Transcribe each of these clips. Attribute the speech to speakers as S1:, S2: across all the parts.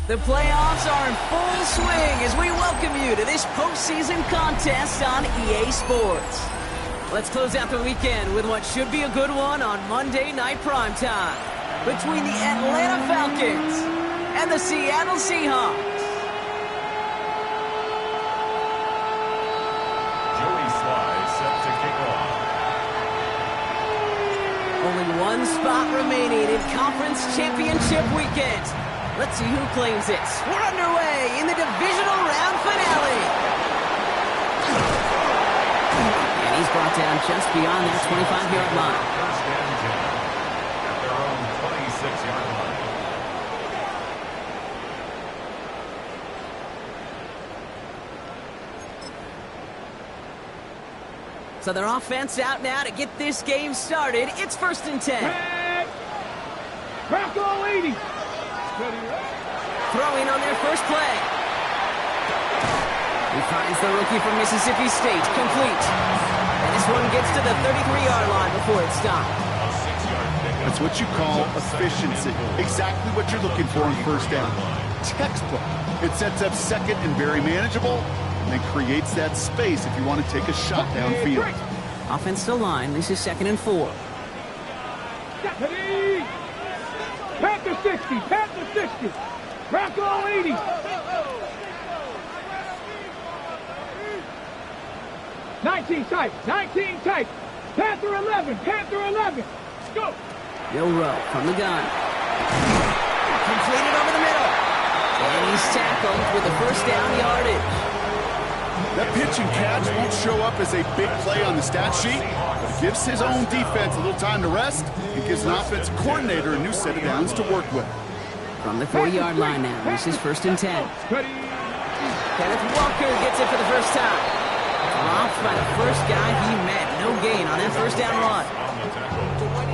S1: The playoffs are in full swing as we welcome you to this postseason contest on EA Sports. Let's close out the weekend with what should be a good one on Monday Night Primetime between the Atlanta Falcons and the Seattle Seahawks.
S2: Joey Sly set to kick off.
S1: Only one spot remaining in Conference Championship weekend. Let's see who claims it. We're underway in the divisional round finale. And he's brought down just beyond that 25-yard line.
S2: First and 10 at their own 26-yard line.
S1: So their offense out now to get this game started. It's 1st and 10.
S3: Bronco 80.
S1: Throwing on their first play. He finds the rookie from Mississippi State, complete. And this one gets to the 33-yard line before it's stopped.
S4: That's what you call efficiency. Exactly what you're looking for on first down. Textbook. It sets up second and very manageable, and then creates that space if you want to take a shot downfield.
S1: Offense to line. This is 2nd and 4.
S3: Panther 60. Panther 60. Bronco 80. Nineteen tight. 19 tight. Panther 11. Panther 11. Go.
S1: Bill Rowe from the gun. Completed over the middle. And he's tackled with the first down yardage.
S4: That pitch and catch won't show up as a big play on the stat sheet, but it gives his own defense a little time to rest and gives an offensive coordinator a new set of downs to work with.
S1: From the 40-yard line now, this is 1st and 10. Kenneth Walker gets it for the first time. Dropped by the first guy he met. No gain on that first down run.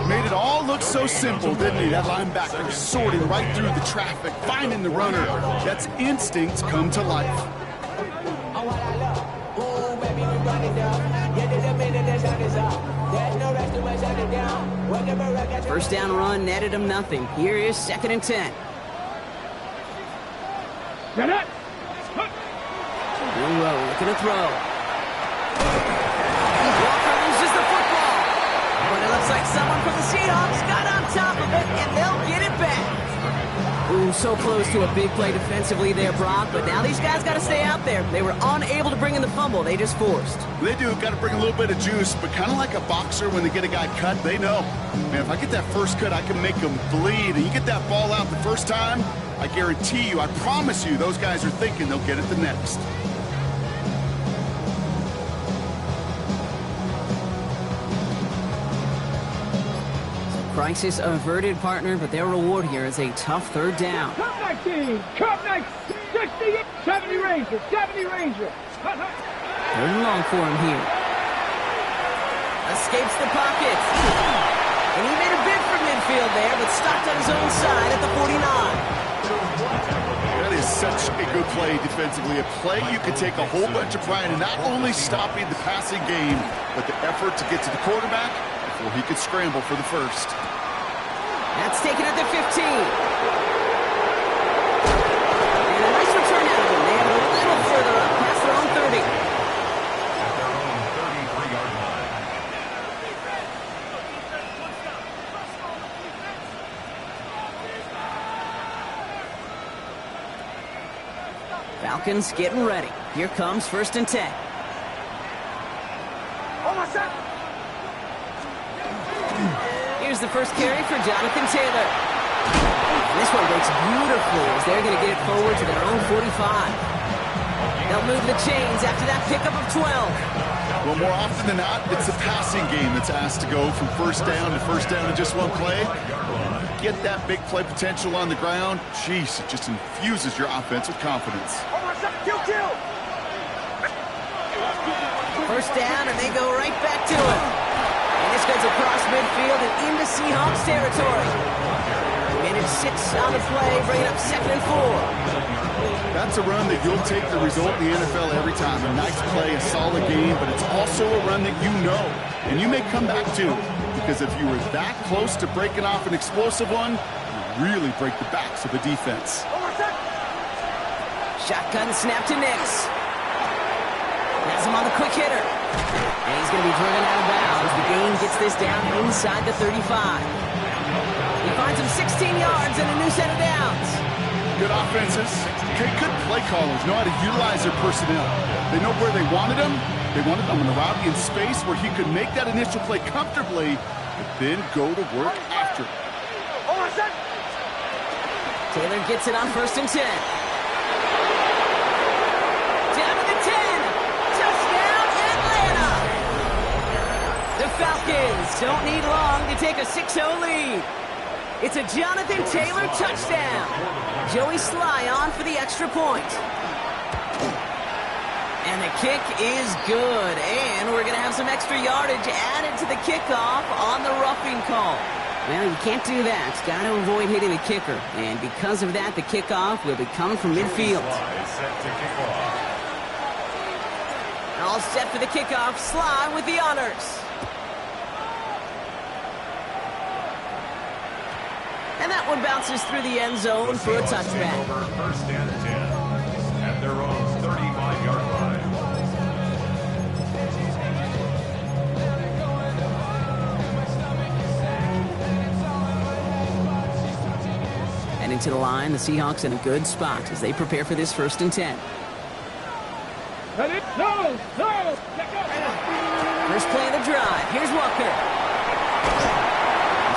S4: Made it all look so simple, didn't he? That linebacker sorting right through the traffic, finding the runner. That's instincts come to life.
S1: First down run netted him nothing. Here is 2nd and 10.
S3: Get it.
S1: Bill Rowe looking to throw. Walker loses the football. But it looks like someone from the Seahawks got on top of it, and they'll get it back. Ooh, so close to a big play defensively there, Brock. But now these guys got to stay out there. They were unable to bring in the fumble. They just forced.
S4: They do. Got to bring a little bit of juice, but kind of like a boxer when they get a guy cut, they know. Man, if I get that first cut, I can make them bleed. And you get that ball out the first time, I guarantee you, I promise you, those guys are thinking they'll get it the next.
S1: Crisis averted, partner, but their reward here is a tough 3rd down.
S3: Cup 19. Cup 19. 60. 70 Ranger. 70 Ranger.
S1: 3rd and long for him here. Escapes the pocket. And he made a bid for midfield there, but stopped on his own side at the 49.
S4: That is such a good play defensively. A play you could take a whole bunch of pride in not only stopping the passing game, but the effort to get to the quarterback before he could scramble for the first.
S1: That's taken at the 15. And a nice return out of him. They have it a little further up past their own 30.
S2: At their own 33-yard line.
S1: Falcons getting ready. Here comes 1st and 10. Here's the first carry for Jonathan Taylor. And this one breaks beautifully as they're going to get it forward to their own 45. They'll move the chains after that pickup of 12.
S4: Well, more often than not, it's the passing game that's asked to go from first down in just one play. Get that big play potential on the ground. Jeez, it just infuses your offense with confidence.
S1: First down, and they go right back to it. And this goes across midfield and into Seahawks territory. Minute 6 on the play, bringing up 2nd and 4.
S4: That's a run that you'll take the result in the NFL every time. A nice play, a solid game, but it's also a run that you know, and you may come back to. Because if you were that close to breaking off an explosive one, you really break the backs of the defense.
S1: Shotgun snap to Nix. Has him on the quick hitter. And he's going to be driven out of bounds. The gain gets this down inside the 35. He finds him 16 yards and a new set of downs.
S4: Good offenses. Okay, good play callers know how to utilize their personnel. They know where they wanted him. They wanted him in a route in space where he could make that initial play comfortably, but then go to work after.
S1: Taylor gets it on 1st and 10. Down to the 10. Touchdown, Atlanta. The Falcons don't need long to take a 6-0 lead. It's a Jonathan Taylor touchdown. Joey Sly on for the extra point. And the kick is good. And we're going to have some extra yardage added to the kickoff on the roughing call. Well, you can't do that. Got to avoid hitting the kicker. And because of that, the kickoff will be coming from midfield. All set for the kickoff. Sly with the honors. And that one bounces through the end zone for a touchback.
S2: Over 1st and 10 at their own 35-yard line.
S1: And into the line, the Seahawks in a good spot as they prepare for this 1st and 10.
S3: Ready? No!
S1: First play of the drive. Here's Walker.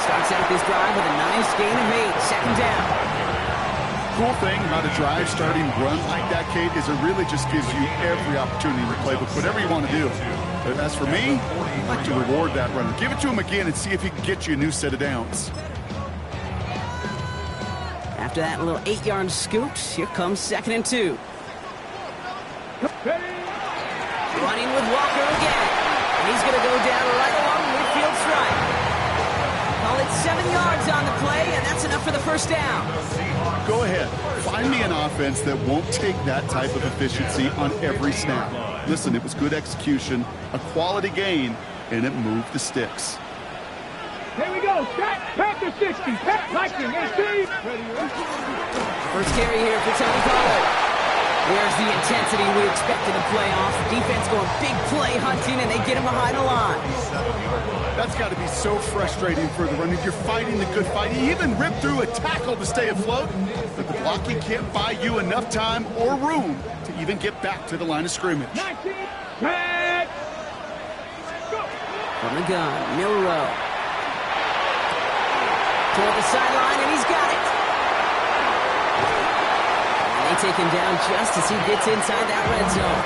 S1: Starts out this drive with a nice gain of 8. 2nd down.
S4: Cool thing about a drive starting run like that, Kate, is it really just gives you every opportunity to play with whatever you want to do. But as for me, I like to reward that runner. Give it to him again and see if he can get you a new set of downs.
S1: After that little 8-yard scoot, here comes 2nd and 2. Running with Walker again. And he's going to go down right along midfield stripe. Call it 7 yards on the play, and that's enough for the 1st down.
S4: Go ahead. Find me an offense that won't take that type of efficiency on every snap. Listen, it was good execution, a quality gain, and it moved the sticks.
S3: Here we go. Panther 60. Lightning, SC.
S1: First carry here for Tony Pollard. There's the intensity we expect in the playoffs. Defense going big play hunting, and they get him behind the line.
S4: That's got to be so frustrating for the runner. You're fighting the good fight. He even ripped through a tackle to stay afloat, but the blocking can't buy you enough time or room to even get back to the line of scrimmage.
S3: 19, red. Go.
S1: From the gun, Milrow. Toward the sideline, and he's got it. They take him down just as he gets inside that red zone.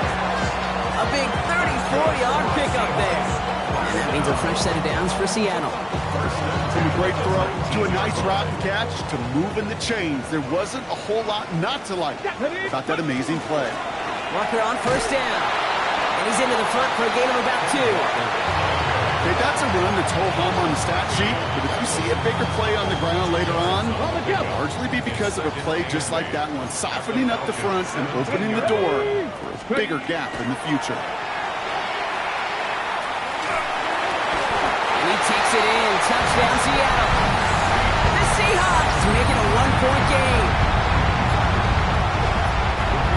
S1: A big 34-yard pickup there. And that means a fresh set of downs for Seattle.
S4: From a great throw to a nice route and catch to moving the chains. There wasn't a whole lot not to like about that amazing play.
S1: Walker on 1st down. And he's into the front for a gain of about 2.
S4: Okay, that's a run that's ho-hum on the stat sheet, but if you see a bigger play on the ground later on, it'll largely be because of a play just like that one, softening up the front and opening the door for a bigger gap in the future.
S1: And he takes it in. Touchdown, Seattle. The Seahawks make it a 1-point game.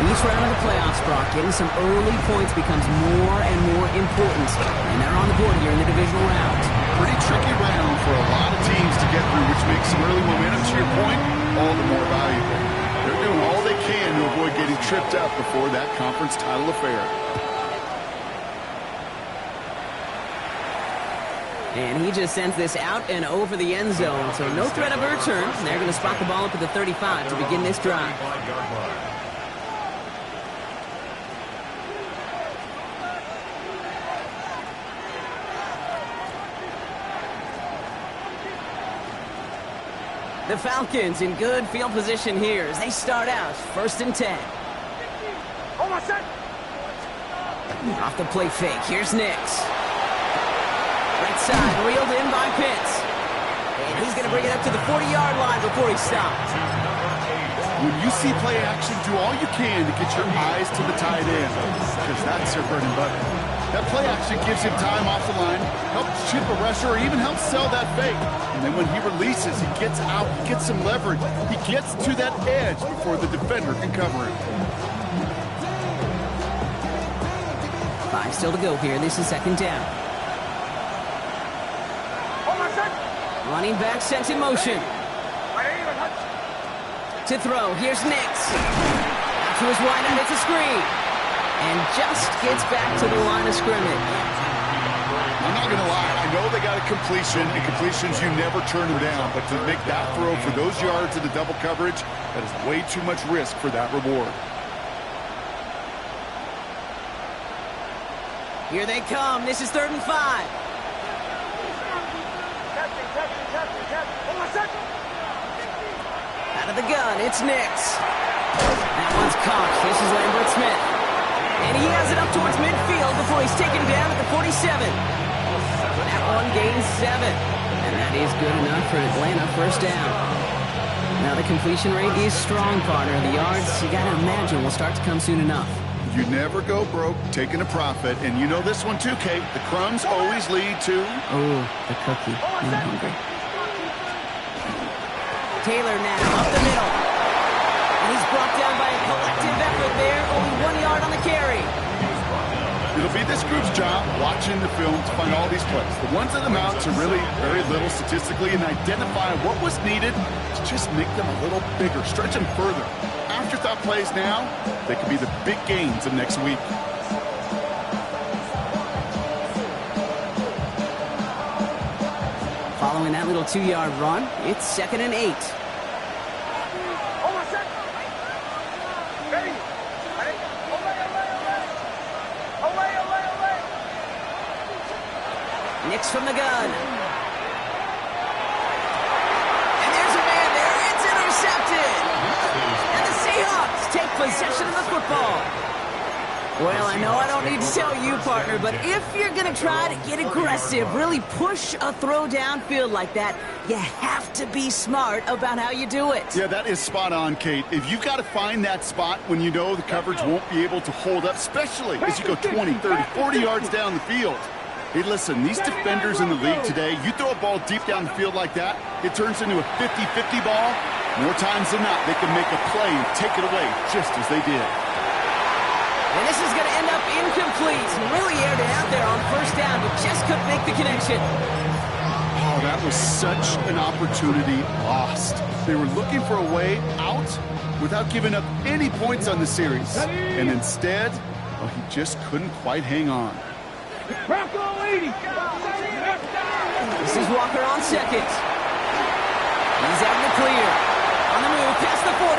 S1: Each round of the playoffs, Brock, getting some early points becomes more and more important. And they're on the board here in the divisional round.
S4: Pretty tricky round for a lot of teams to get through, which makes some early momentum, to your point, all the more valuable. They're doing all they can to avoid getting tripped up before that conference title affair.
S1: And he just sends this out and over the end zone. So no threat of a return. They're going to spot the ball up at the 35 to begin this drive. The Falcons in good field position here as they start out 1st and 10. Off the play fake. Here's Nix. Right side, reeled in by Pitts. And he's going to bring it up to the 40-yard line before he stops.
S4: When you see play action, do all you can to get your eyes to the tight end, because that's their bread and butter. That play action gives him time off the line, helps chip a rusher, or even helps sell that fake. And then when he releases, he gets out, he gets some leverage. He gets to that edge before the defender can cover him.
S1: Five still to go here. This is second down. Running back sent in motion. To throw. Here's Nix. Out to his wideout. It's a screen. And just gets back to the line of scrimmage.
S4: I'm not going to lie. I know they got a completion, and completions, you never turn them down. But to make that throw for those yards in the double coverage, that is way too much risk for that reward.
S1: Here they come. This is 3rd and 5. Out of the gun, it's Nix. That one's caught. This is Lambert Smith. And he has it up towards midfield before he's taken down at the 47. That one gains 7. And that is good enough for Atlanta, first down. Now the completion rate is strong, partner. The yards, you got to imagine, will start to come soon enough.
S4: You never go broke taking a profit. And you know this one too, Kate. The crumbs always lead to...
S1: Oh, the cookie. I'm hungry. Taylor now up the middle. And he's brought down by a collective effort there. Only 1 yard on the carry.
S4: It'll be this group's job watching the film to find all these plays. The ones that amount to really very little statistically and identify what was needed to just make them a little bigger, stretch them further. Afterthought plays now, they could be the big gains of next week.
S1: Following that little 2-yard run, it's 2nd and 8. Nix from the gun. And there's a man there. It's intercepted. And the Seahawks take possession of the football. Well, I know I don't need to tell you, partner, but if you're going to try to get aggressive, really push a throw downfield like that, you have to be smart about how you do it.
S4: Yeah, that is spot on, Kate. If you've got to find that spot when you know the coverage won't be able to hold up, especially as you go 20, 30, 40 yards down the field. Hey, listen, these defenders in the league today, you throw a ball deep down the field like that, it turns into a 50-50 ball. More times than not, they can make a play and take it away just as they did.
S1: And this is going to end up incomplete. Really aired it out there on first down, but just couldn't make the connection.
S4: Oh, that was such an opportunity lost. They were looking for a way out without giving up any points on the series. And instead, well, he just couldn't quite hang on.
S1: This is Walker on second. He's out in the clear. On the move, past the 40.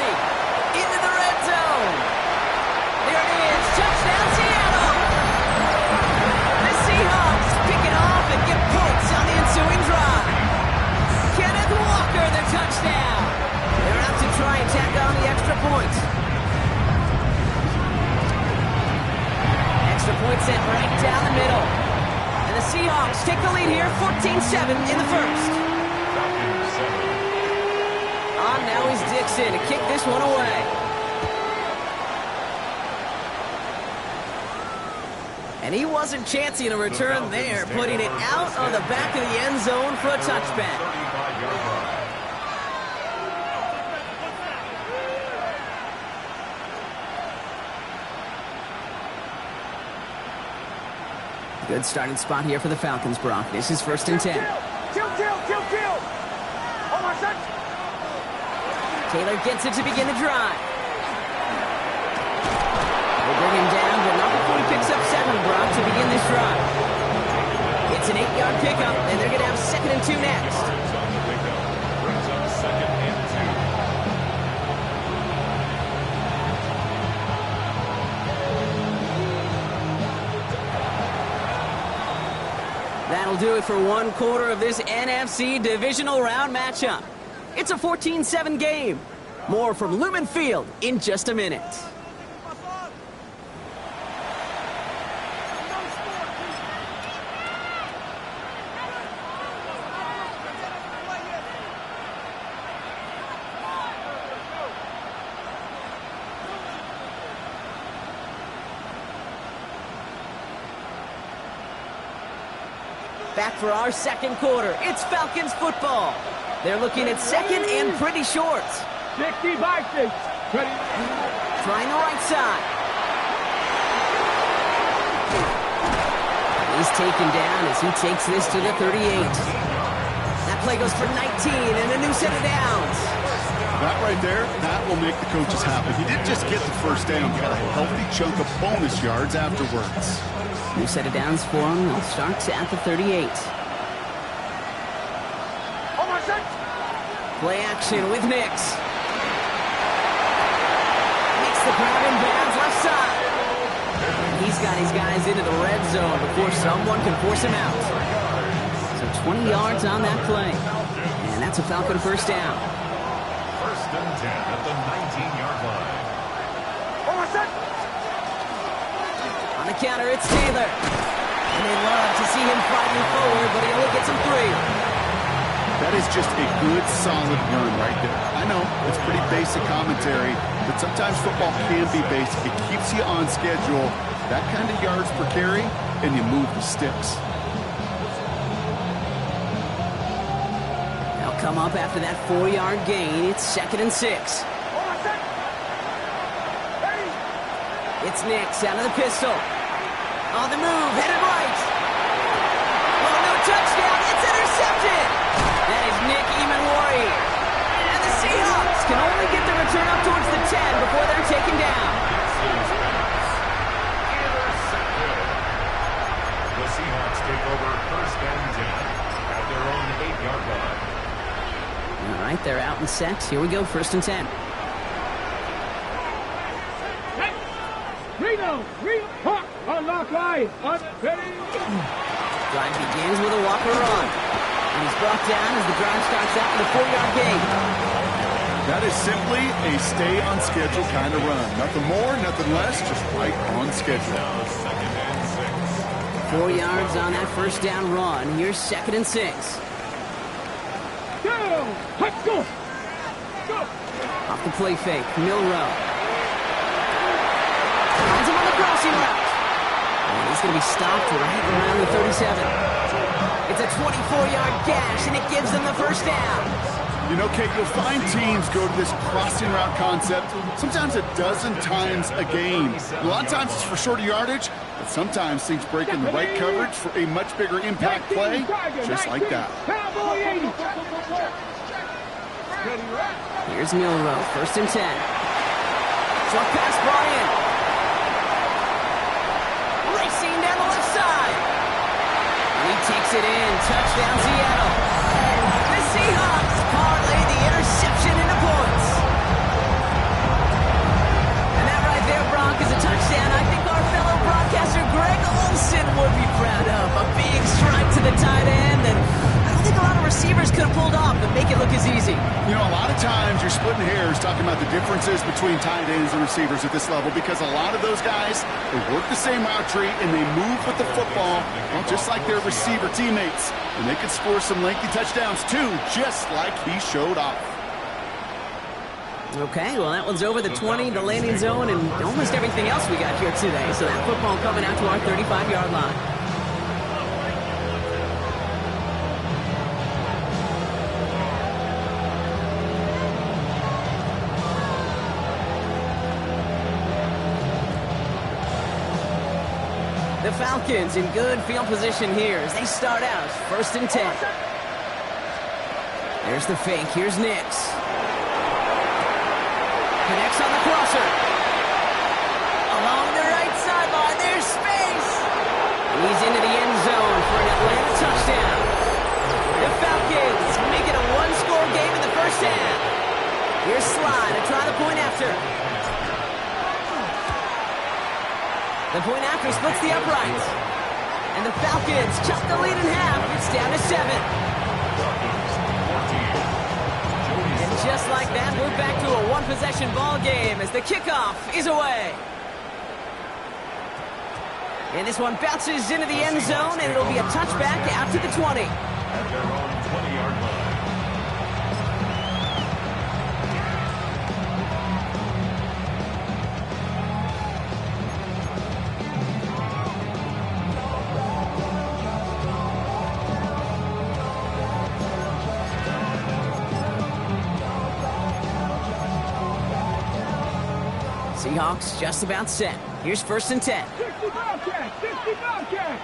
S1: Into the red zone. There it is. Touchdown, Seattle. The Seahawks pick it off and get points on the ensuing drive. Kenneth Walker, the touchdown. They're out to try and tack on the extra points. Extra point sent right down the middle. And the Seahawks take the lead here, 14-7 in the first. On now is Dixon to kick this one away. And he wasn't chancing a return there, putting it out on the back of the end zone for a touchback. Good starting spot here for the Falcons, Brock. This is 1st and 10.
S3: Kill.
S1: Taylor gets it to begin the drive. We'll bring him down, but not before he picks up 7, Brock, to begin this drive. It's an 8-yard pickup, and they're going to have 2nd and 2 next.
S2: Brings up 2nd and 2.
S1: That'll do it for 1 quarter of this NFC divisional round matchup. It's a 14-7 game. More from Lumen Field in just a minute. Back for our 2nd quarter. It's Falcons football. They're looking at 2nd and pretty short.
S3: 60 by 6.
S1: Trying the right side. He's taken down as he takes this to the 38. That play goes for 19 and a new set of downs.
S4: That right there, that will make the coaches happy. He didn't just get the first down. He got a healthy chunk of bonus yards afterwards.
S1: New set of downs for him. He'll start at the 38. Play action with Nix. Makes the grab in bounds left side. He's got his guys into the red zone before someone can force him out. So 20 yards on that play. And that's a Falcon first down.
S2: First and 10 at the 19-yard line.
S1: On the counter, it's Taylor. And they love to see him fighting forward, but he only gets him 3.
S4: That is just a good, solid run right there. I know, it's pretty basic commentary, but sometimes football can be basic. It keeps you on schedule, that kind of yards per carry, and you move the sticks.
S1: They'll come up after that 4-yard gain. It's 2nd and 6. It's Nix out of the pistol. On the move, headed right. Oh, no touchdown. It's intercepted. That is Nick Emanwari. And the Seahawks can only get the return up towards the 10 before they're taken down.
S2: Intercepted. The Seahawks take over first and 10 at their own 8-yard line.
S1: All right, they're out and set. Here we go, 1st and 10.
S3: Reno, Hawk, unlock line, ready.
S1: Drive begins with a Walker run. And he's brought down as the drive starts out with a 4-yard gain.
S4: That is simply a stay-on-schedule kind of run. Nothing more, nothing less, just right on schedule.
S1: 4 yards on that first down run. Here's 2nd and 6.
S3: Go! Let's go! Go!
S1: Off the play fake, Milrow. Finds him on the crossing route. And he's going to be stopped right around the 37. It's a 24-yard gash, and it gives them the first down.
S4: You know, Kate, you'll find teams go to this crossing route concept sometimes a dozen times a game. A lot of times it's for shorter yardage, but sometimes things break in the right coverage for a much bigger impact play, just like that.
S1: Here's Milrow, 1st and 10. Short pass brought in. Racing down the left side. And he takes it in. Touchdown, Seattle. The Seahawks parlay the interception into points. And that right there, Brock, is a touchdown I think our fellow broadcaster Greg Olsen would be proud of. A big strike to the tight end, and I don't think a lot of receivers could have pulled off and make it look as easy.
S4: You know, a lot of times you're splitting hairs talking about the differences between tight ends and receivers at this level because a lot of those guys, they work the same route tree and they move with the football, well, just like their receiver teammates. And they could score some lengthy touchdowns too, just like he showed off.
S1: Okay, well, that one's over the 20, the landing zone, and almost everything else we got here today. So that football coming out to our 35-yard line. The Falcons in good field position here as they start out 1st and 10. There's the fake. Here's Nix. Connects on the crosser. Along the right sideline, there's space. And he's into the end zone for an Atlanta touchdown. The Falcons make it a one-score game in the first half. Here's Sly to try the point after. The point after splits the uprights. And the Falcons cut the lead in half. It's down to 7. And just like that, we're back to a one-possession ball game as the kickoff is away. And this one bounces into the end zone, and it'll be a touchback out to the 20.
S2: At their own 20-yard line.
S1: Seahawks just about set. Here's 1st and 10.
S3: 60 Bobcat! 60 Bobcat!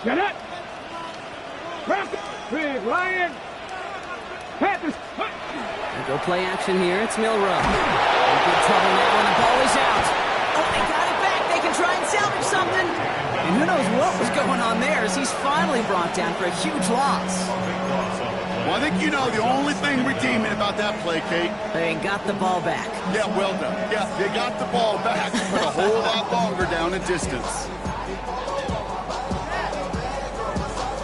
S3: Get it. Big Ryan. Panthers.
S1: Go play action here. It's Milroe. In good trouble now when the ball is out. Oh, they got it back. They can try and salvage something. And who knows what was going on there as he's finally brought down for a huge loss.
S4: Well, I think you know the only thing redeeming about that play, Kate.
S1: They got the ball back.
S4: Yeah, well done. Yeah, they got the ball back, but a whole lot longer down in distance.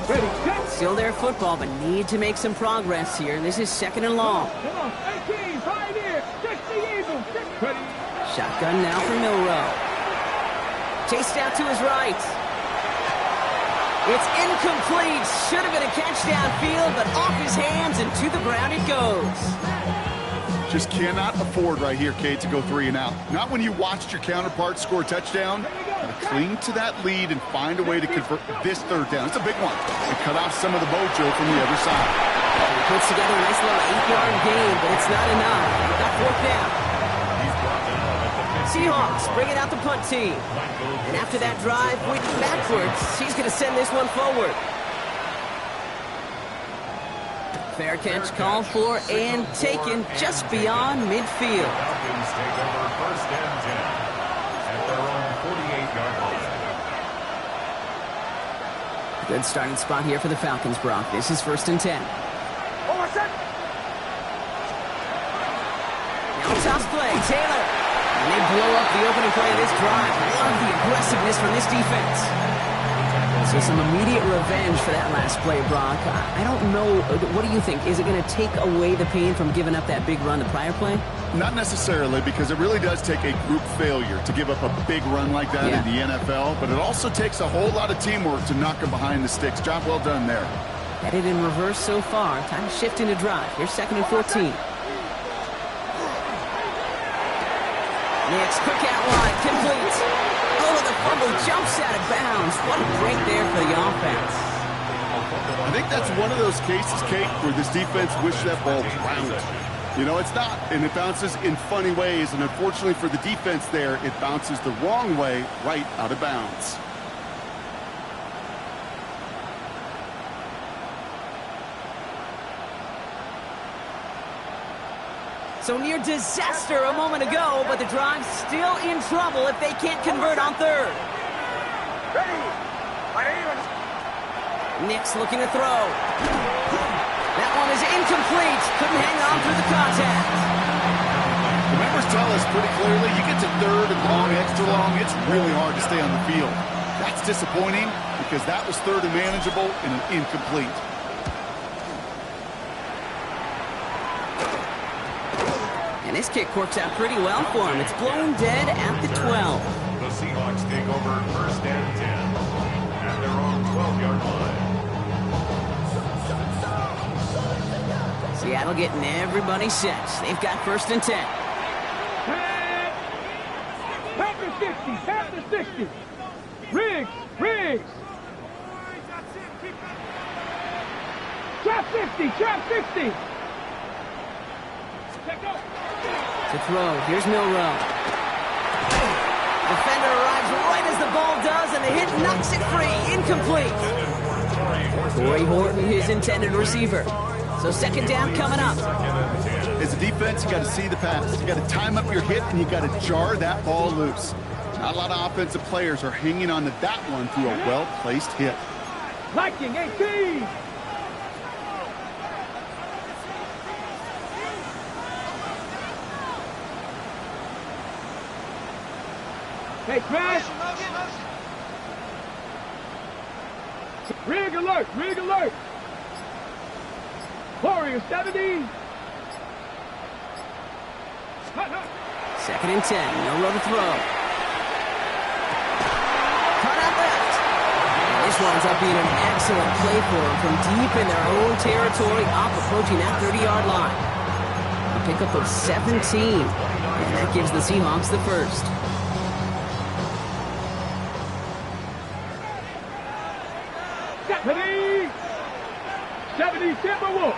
S3: Ready, set.
S1: Still their football, but need to make some progress here. This is second and long.
S3: Come on, 18, Pioneer, 60 Eagles. Ready.
S1: Shotgun now for Milroe. Chased out to his right. It's incomplete. Should have been a catch downfield, but off his hands and to the ground it goes.
S4: Just cannot afford right here, Kate, to go 3 and out. Not when you watched your counterpart score a touchdown. Gotta cling to that lead and find a way to convert this third down. It's a big one. And cut off some of the mojo from the other side.
S1: He puts together a nice little 8-yard gain, but it's not enough. He got fourth down. Seahawks bringing out the punt team. And after that drive went backwards, he's going to send this one forward. Fair catch called for and taken just beyond midfield.
S2: Falcons take over first and 10 at their own 48-yard line.
S1: Good starting spot here for the Falcons, Brock. This is first and 10. Now toss play, Taylor. And they blow up the opening play of this drive. Love the aggressiveness from this defense. So some immediate revenge for that last play, Brock. I don't know. What do you think? Is it going to take away the pain from giving up that big run the prior play?
S4: Not necessarily, because it really does take a group failure to give up a big run like that in the NFL, but it also takes a whole lot of teamwork to knock them behind the sticks. Job well done there.
S1: Headed in reverse so far. Time to shift into drive. Here's second and 14. Next, quick out line, complete. Oh, the fumble jumps out of bounds. What a break there for the offense.
S4: I think that's one of those cases, Kate, where this defense wished that ball bounced. You know, it's not, and it bounces in funny ways, and unfortunately for the defense there, it bounces the wrong way right out of bounds.
S1: So near disaster a moment ago, but the drive's still in trouble if they can't convert on third. Nick's looking to throw. That one is incomplete. Couldn't hang on through the contact.
S4: The members tell us pretty clearly, you get to third and long, extra long, it's really hard to stay on the field. That's disappointing because that was third and manageable and an incomplete.
S1: And this kick works out pretty well for him. It's blown dead at the 12.
S2: The Seahawks take over first and 10 at their own 12-yard line.
S1: Seattle getting everybody set. They've got first and 10.
S3: Panthers 60, Panthers 60. Riggs. Trap 60, trap 60.
S1: To throw, here's Milroe. Defender arrives right as the ball does, and the hit knocks it free. Incomplete. Corey Horton, his intended receiver. So second down coming up.
S4: As a defense, you got to see the pass. You got to time up your hit, and you got to jar that ball loose. Not a lot of offensive players are hanging on to that one through a well-placed hit.
S3: Liking 18. Hey, crash! Rig alert! Rig alert! Warrior 70!
S1: Second and 10. No road to throw. Cut out left. This winds up being an excellent play for them from deep in their own territory, up approaching that 30-yard line. A pickup of 17. And that gives the Seahawks the first.
S3: Stephanie! 70 Timberwolf!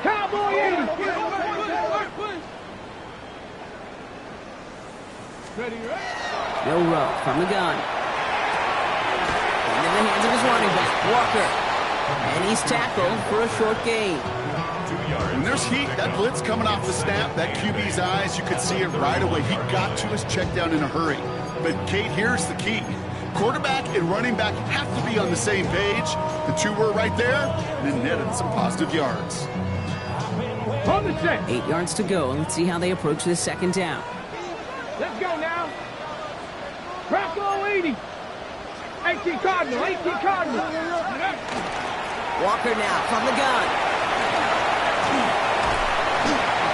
S3: Cowboy 80! Ready, right?
S1: Milroe from the gun. Into the hands of his running back, Walker. And he's tackled for a short gain.
S2: 2 yards.
S4: When there's heat, that blitz coming off the snap, that QB's eyes, you could see it right away. He got to his check down in a hurry. But, Kate, here's the key. Quarterback and running back have to be on the same page. The two were right there, and it netted some positive yards.
S3: On the set.
S1: 8 yards to go. Let's see how they approach this second down.
S3: Let's go now. Bronco 80. 18 Cardinal, 18 Cardinal.
S1: Walker now from the gun.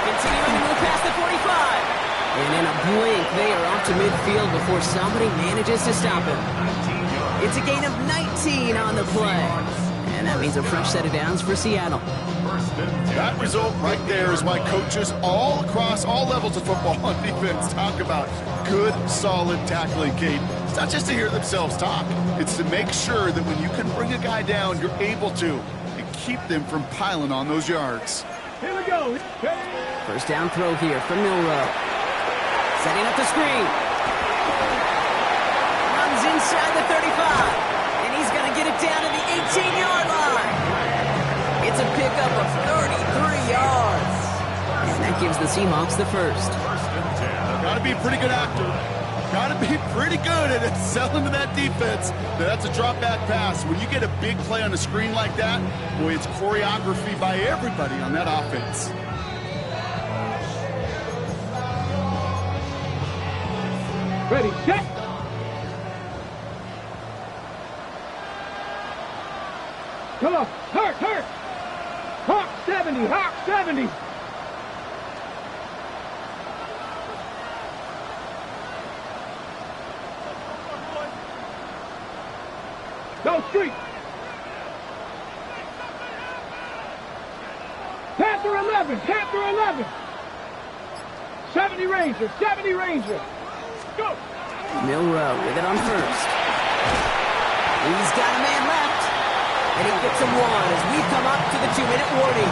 S1: Continuing to move past the 45. And in a blink, they are off to midfield before somebody manages to stop him. It's a gain of 19 on the play. And that means a fresh set of downs for Seattle.
S4: That result right there is why coaches all across all levels of football on defense talk about good, solid tackling, Kate. It's not just to hear themselves talk. It's to make sure that when you can bring a guy down, you're able to and keep them from piling on those yards.
S3: Here we go.
S1: First down throw here from Milroe. Setting up the screen. Runs inside the 35. And he's going to get it down to the 18-yard line. It's a pickup of 33 yards. And that gives the Seahawks the first.
S4: Got to be a pretty good actor. Got to be pretty good at selling to that defense. That's a drop back pass. When you get a big play on a screen like that, boy, it's choreography by everybody on that offense.
S3: Ready, set. Come on, hurt. Hawk 70, Hawk 70. Go street. Panther 11, Panther 11. 70 Ranger, 70 Ranger. Go.
S1: Milroe with it on first. He's got a man left. And he gets him one as we come up to the 2-minute warning.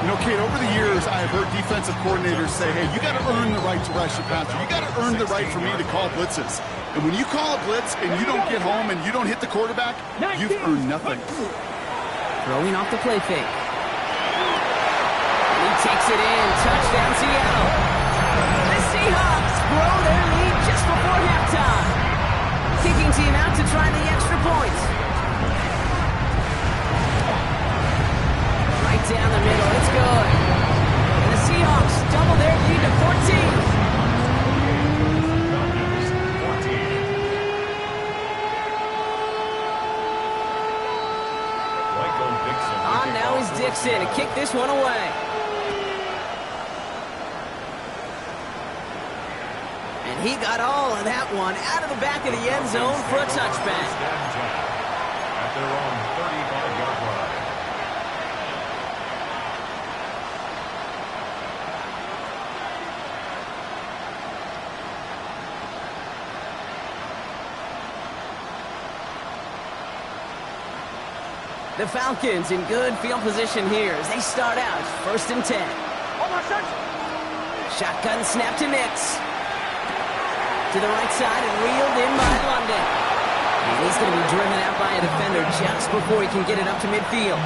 S4: You know, Kate, over the years, I have heard defensive coordinators say, hey, you got to earn the right to rush the passer. You got to earn the right for me to call blitzes. And when you call a blitz and you don't get home and you don't hit the quarterback, you've earned nothing.
S1: Throwing off the play fake. He takes it in. Touchdown, Seattle. The Seahawks grow their lead just before halftime. Kicking team out to try the extra point. Right down the middle. It's good. And the Seahawks double their lead to 14. On now is Dixon to kick this one away. And he got all of that one out of the back of the end zone for a touchback.
S2: At their own 35-yard line.
S1: The Falcons in good field position here as they start out 1st and 10. Shotgun snap to Nix. To the right side and reeled in by London. And he's going to be driven out by a defender just before he can get it up to midfield.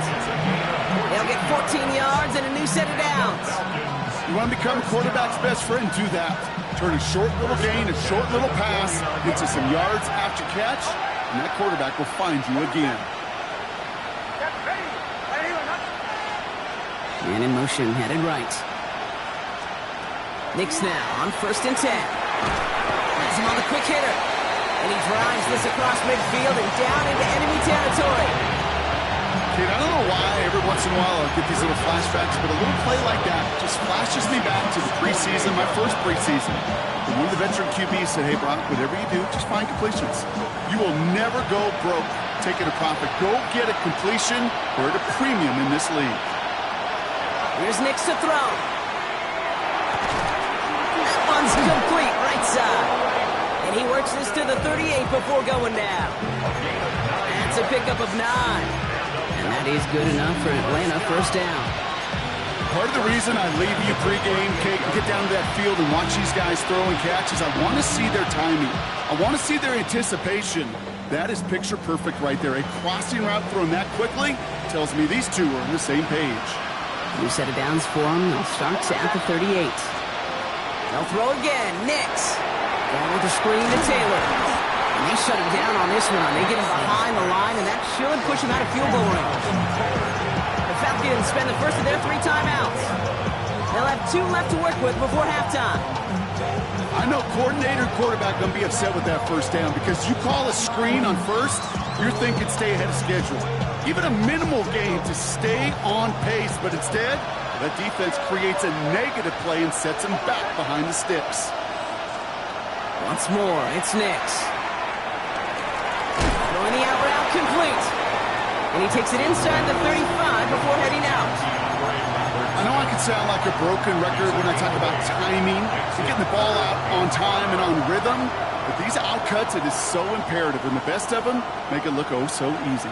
S1: They'll get 14 yards and a new set of downs.
S4: You want to become a quarterback's best friend? Do that. Turn a short little gain, a short little pass into some yards after catch, and that quarterback will find you again.
S1: And in motion, headed right. Nix now on 1st and 10. Has him on the quick hitter. And he drives this across midfield and down into enemy territory.
S4: Kate, I don't know why every once in a while I'll get these little flashbacks, but a little play like that just flashes me back to the preseason, my first preseason. And one of the veteran QBs said, hey, Brock, whatever you do, just find completions. You will never go broke taking a profit. Go get a completion. We're at a premium in this league.
S1: Here's Nix to throw. That one's complete, right side. And he works this to the 38 before going down. That's a pickup of 9. And that is good enough for Atlanta. First down.
S4: Part of the reason I leave you pregame, Kate, and get down to that field and watch these guys throw and catch is I want to see their timing. I want to see their anticipation. That is picture perfect right there. A crossing route thrown that quickly tells me these two are on the same page.
S1: New set of downs for them. They'll start at the 38. They'll throw again. Nix going with the screen to Taylor. And they shut him down on this one. They get him behind the line, and that should push him out of field goal range. The Falcons spend the first of their 3 timeouts. They'll have 2 left to work with before halftime.
S4: I know coordinator and quarterback going to be upset with that first down because you call a screen on first, you're thinking stay ahead of schedule. Even a minimal gain to stay on pace, but instead, that defense creates a negative play and sets them back behind the sticks.
S1: Once more, it's Nix. Throwing the out route complete. And he takes it inside the 35 before heading out.
S4: I know I can sound like a broken record when I talk about timing, getting the ball out on time and on rhythm, but these out cuts, it is so imperative, and the best of them make it look oh so easy.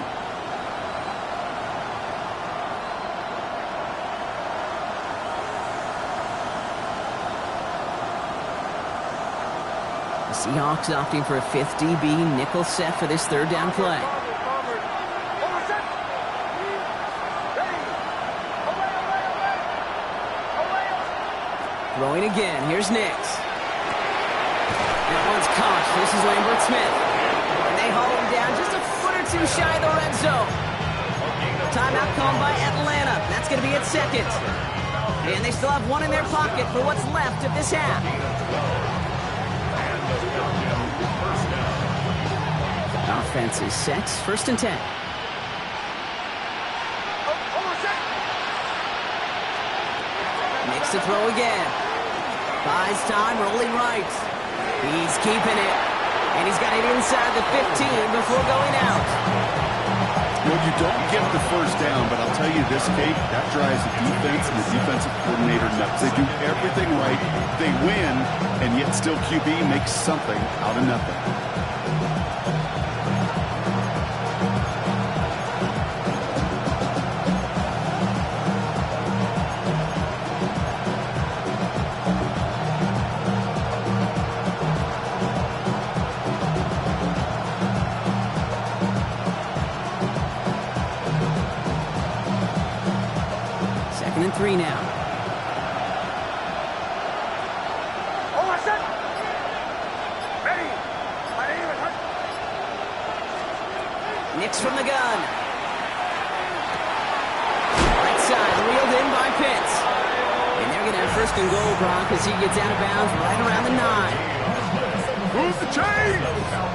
S1: The Seahawks opting for a 5th DB nickel set for this 3rd down play. Throwing again. Here's Nix. That one's caught. This is Lambert Smith. And they haul him down just a foot or 2 shy of the red zone. Timeout called by Atlanta. That's going to be its 2nd. And they still have 1 in their pocket for what's left of this half. Offense is set. 1st and 10. Nix to throw again. Buys time, rolling right. He's keeping it. And he's got it inside the 15 before going out.
S4: Well, you don't get the first down, but I'll tell you this, Kate, that drives the defense and the defensive coordinator nuts. They do everything right. They win, and yet still QB makes something out of nothing.
S1: And 3 now. Nix from the gun. Right side, reeled in by Pitts. And they're going to have 1st and goal, Brock, as he gets out of bounds right around the 9.
S4: Move the chains!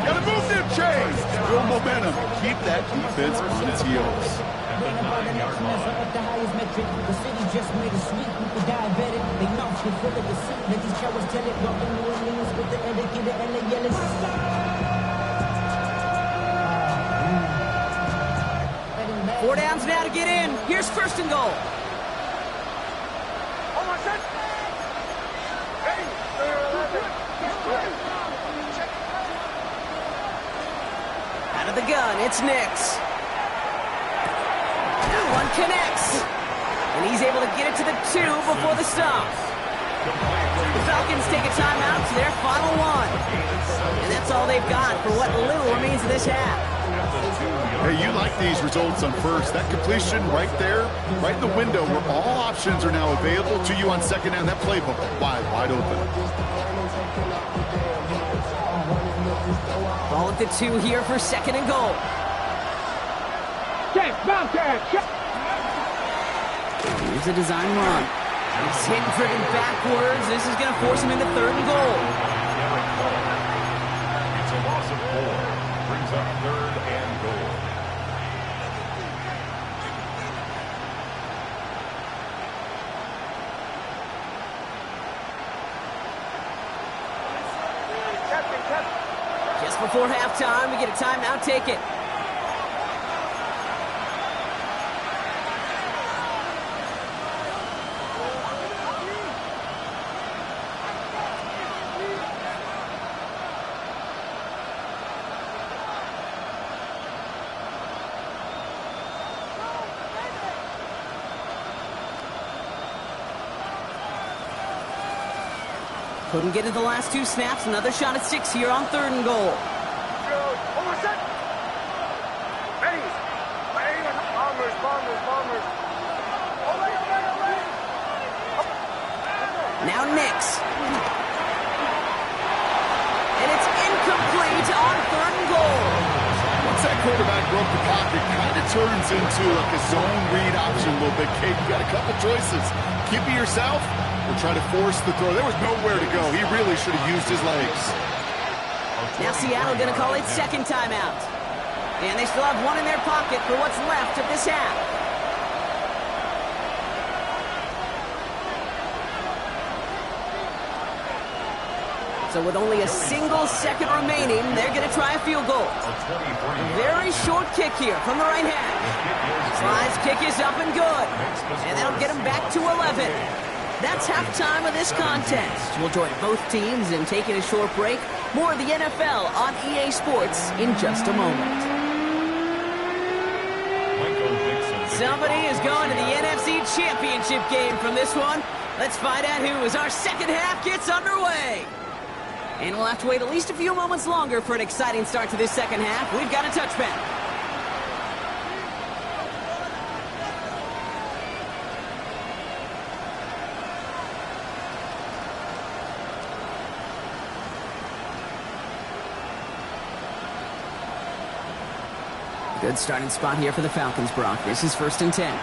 S4: Gotta move them chains! Build momentum. Keep that defense on its heels.
S5: Up the highest metric, the city just made a sweep with the diabetic. They mouth you full of deceit. Let these cowards tell it. Walking New Orleans with the etiquette and the yellow.
S1: 4 downs now to get in. Here's 1st and goal. Out of the gun, it's Nix. That one connects. And he's able to get it to the 2 before the stop. The Falcons take a timeout to their final 1. And that's all they've got for what little remains of this half.
S4: Hey, you like these results on first. That completion right there, right in the window where all options are now available to you on 2nd down. That playbook wide open.
S1: Ball at the 2 here for 2nd and goal.
S3: Check, Bobcat.
S1: Here's a design run. He's hit and driven backwards. This is going to force him into 3rd and goal.
S2: It's a loss of 4. Brings up 3rd and goal.
S1: Just before halftime, we get a timeout. Take it. Couldn't get it the last 2 snaps. Another shot at 6 here on 3rd and goal. Now Nix. And it's incomplete on 3rd and goal.
S4: Once that quarterback broke the pocket, kind of turns into like a zone read option a little bit. Kate, you got a couple choices. Keep it yourself or try to force the throw. There was nowhere to go. He really should have used his legs.
S1: Now Seattle going to call it 2nd timeout. And they still have 1 in their pocket for what's left of this half. So with only a single second remaining, they're going to try a field goal. A very short kick here from the right hand. Slide's kick is up and good. And that'll get them back to 11. That's halftime of this contest. We'll join both teams in taking a short break. More of the NFL on EA Sports in just a moment. Somebody is going to the NFC Championship game from this one. Let's find out who as our second half gets underway. And we'll have to wait at least a few moments longer for an exciting start to this second half. We've got a touchback. Good starting spot here for the Falcons, Brock. This is 1st and 10.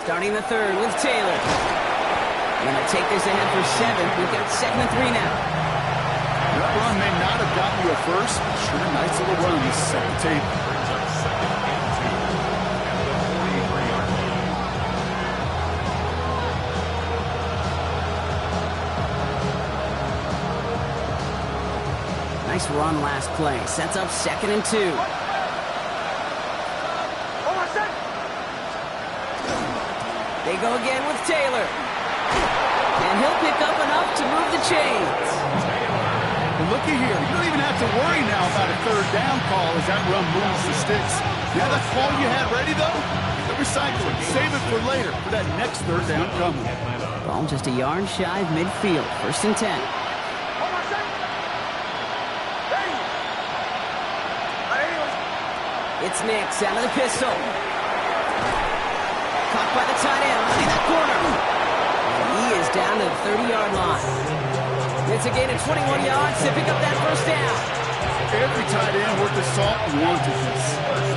S1: Starting the 3rd with Taylor. Going to take this ahead for 7. We've got 2nd and 3 now.
S4: That run may not have gotten you a first, but sure, nice little run. This set the table.
S1: Nice run last play. Sets up 2nd and 2. They go again with Taylor. And he'll pick up enough to move the chains.
S4: And looky here. You don't even have to worry now about a 3rd down call as that run moves the sticks. Yeah, that's all you had ready, though. Recycle it. Save it for later for that next 3rd down coming.
S1: Ball just a yard shy of midfield. 1st and 10. It's Nix out of the pistol. Caught by the tight end in that corner. And he is down to the 30-yard line. It's a gain of 21 yards to pick up that 1st down.
S4: Every tight end worth his salt wanted this.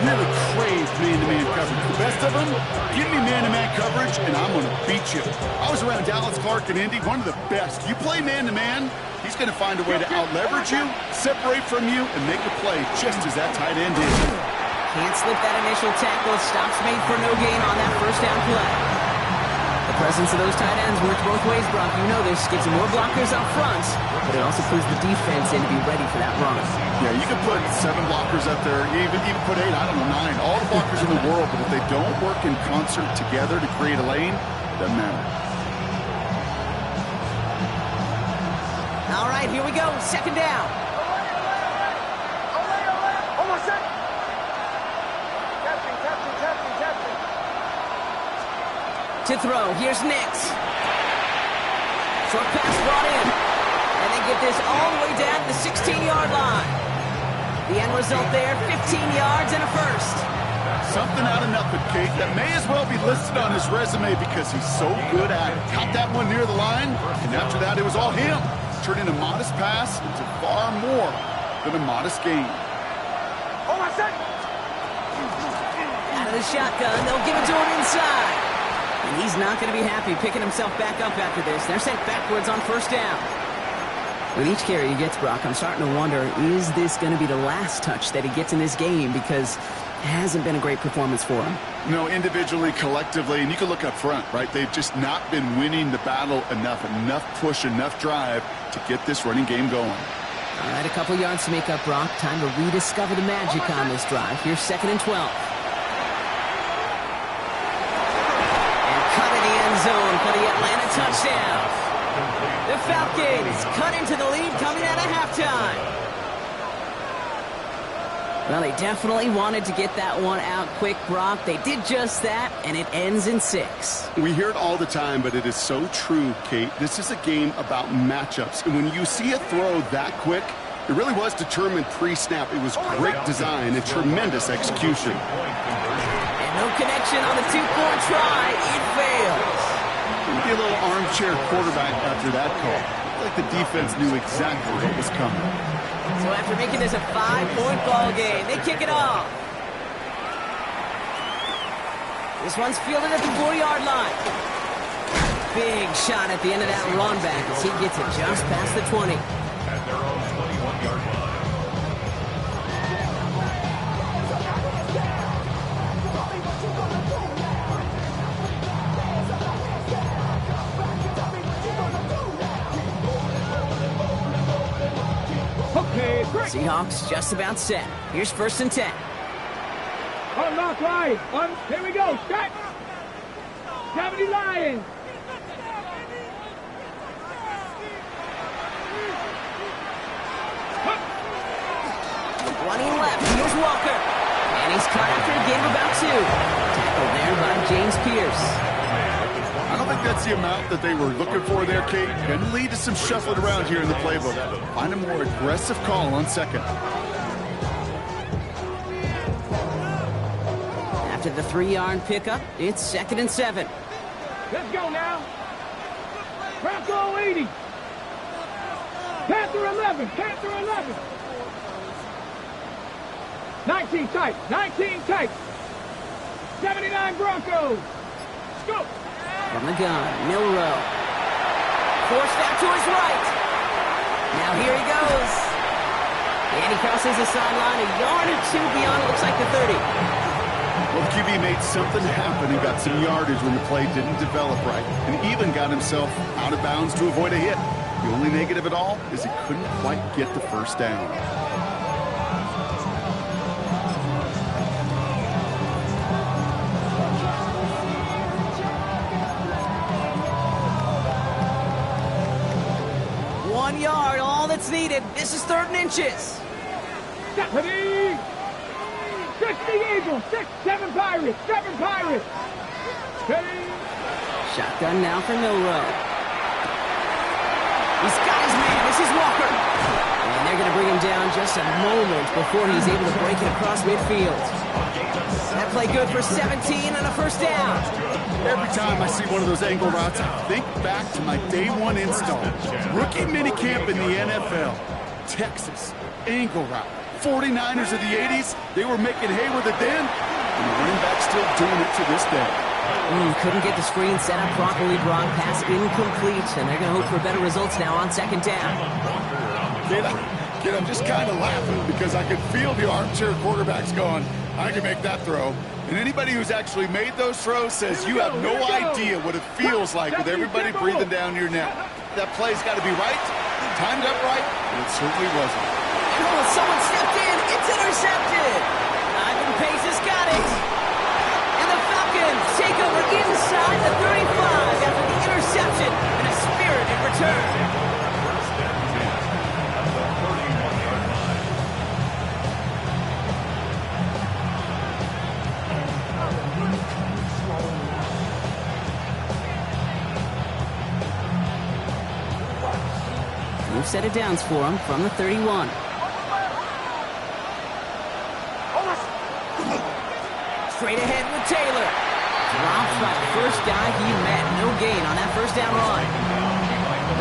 S4: Really craved man-to-man coverage. The best of them, give me man-to-man coverage, and I'm going to beat you. I was around Dallas Clark and Indy, one of the best. You play man-to-man, he's going to find a way to out-leverage you, separate from you, and make a play just as that tight end did.
S1: Can't slip that initial tackle. Stops made for no gain on that 1st down play. The presence of those tight ends works both ways, Brock. You know this. Gives them more blockers up front, but it also puts the defense in to be ready for that run.
S4: Yeah, you can put 7 blockers up there, even put 8, I don't know, 9. All the blockers in the world, but if they don't work in concert together to create a lane, doesn't matter.
S1: All right, here we go. 2nd down. To throw, here's Nix. Short pass brought in. And they get this all the way down to the 16-yard line. The end result there, 15 yards and a 1st.
S4: Something out of nothing, Kate. That may as well be listed on his resume because he's so good at it. Caught that one near the line, and after that, it was all him. Turning a modest pass into far more than a modest gain.
S1: Out of the shotgun, they'll give it to him inside. And he's not going to be happy picking himself back up after this. They're sent backwards on 1st down. With each carry he gets, Brock, I'm starting to wonder, is this going to be the last touch that he gets in this game? Because it hasn't been a great performance for him.
S4: No, individually, collectively, and you can look up front, right? They've just not been winning the battle enough push, enough drive to get this running game going.
S1: All right, a couple yards to make up, Brock. Time to rediscover the magic on this drive. Here's 2nd and 12. Zone for the Atlanta touchdown. The Falcons cut into the lead coming out of halftime. Well, they definitely wanted to get that one out quick, Brock. They did just that, and it ends in 6.
S4: We hear it all the time, but it is so true, Kate. This is a game about matchups. And when you see a throw that quick, it really was determined pre-snap. It was great design and tremendous execution.
S1: And no connection on the 2-point try. It fails.
S4: Maybe a little armchair quarterback after that call. Like the defense knew exactly what was coming.
S1: So after making this a 5-point ball game, they kick it off. This one's fielded at the 4-yard line. Big shot at the end of that run back as he gets it just past the 20.
S2: At their own 21-yard line.
S3: Okay, great.
S1: Seahawks just about set. Here's 1st and 10.
S3: Unlock line. Here we go. Set. 70 Lions. Hup.
S1: 20 left. Here's Walker. And he's caught after a gain of about 2. Tackled there by James Pierce.
S4: I don't think that's the amount that they were looking for there, Kate. Can lead to some shuffling around here in the playbook. Find a more aggressive call on 2nd.
S1: After the 3-yard pickup, it's 2nd and 7.
S3: Let's go now. Bronco 80. Panther 11. Panther 11. 19 tight. 19 tight. 79 Broncos. Go.
S1: From the gun, Milrow. Forced out to his right. Now here he goes. And he crosses the sideline a yard or 2 beyond, it looks like the 30.
S4: Well, the QB made something happen and got some yardage when the play didn't develop right, and even got himself out of bounds to avoid a hit. The only negative at all is he couldn't quite get the 1st down.
S1: Yard, all that's needed. This is 3rd and inches.
S3: Ready. 6 the Eagles. 6, 7 Pirates. 7 Pirates. Ready.
S1: Shotgun now for Milrow. He's got his man. This is Walker. And they're going to bring him down just a moment before he's able to break it across midfield. That play good for 17 and a 1st down.
S4: Every time I see one of those angle routes, I think back to my day 1 install. Rookie minicamp in the NFL. Texas, angle route. 49ers of the 80s, they were making hay with it then, and the running back's still doing it to this day.
S1: Couldn't get the screen set up properly, Brock. Pass incomplete, and they're going to hope for better results now on 2nd down.
S4: Kid, I'm just kind of laughing because I can feel the armchair quarterbacks going, I can make that throw. And anybody who's actually made those throws says you have no idea what it feels like with everybody breathing down your neck. That play's got to be right, timed up right, and it certainly wasn't.
S1: Oh, someone stepped in. It's intercepted. Ivan Pace has got it. And the Falcons take over inside the 35 after the interception and a spirited return. New set of downs for him from the 31. Straight ahead with Taylor. Drops by the first guy he met. No gain on that 1st down run.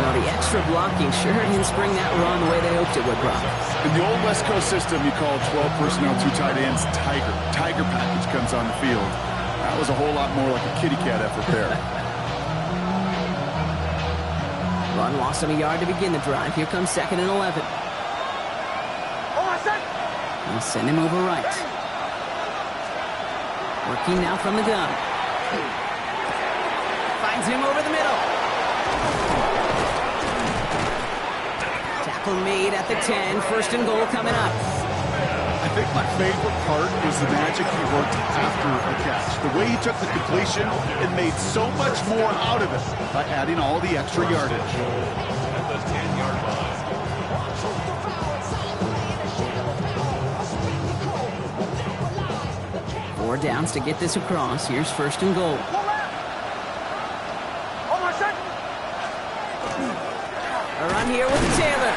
S1: Well, the extra blocking sure didn't spring that run the way they hoped it would, Brock.
S4: In the old West Coast system, you call 12 personnel, 2 tight ends, Tiger. Tiger package comes on the field. That was a whole lot more like a kitty cat effort there.
S1: Run lost him a yard to begin the drive. Here comes 2nd and 11. They'll send him over right. Working now from the gun. Finds him over the middle. Tackle made at the 10. 1st and goal coming up.
S4: I think my favorite part was the magic he worked after the catch. The way he took the completion and made so much more out of it by adding all the extra yardage.
S2: At the 10-yard line.
S1: 4 downs to get this across. Here's first and goal. A run here with Taylor.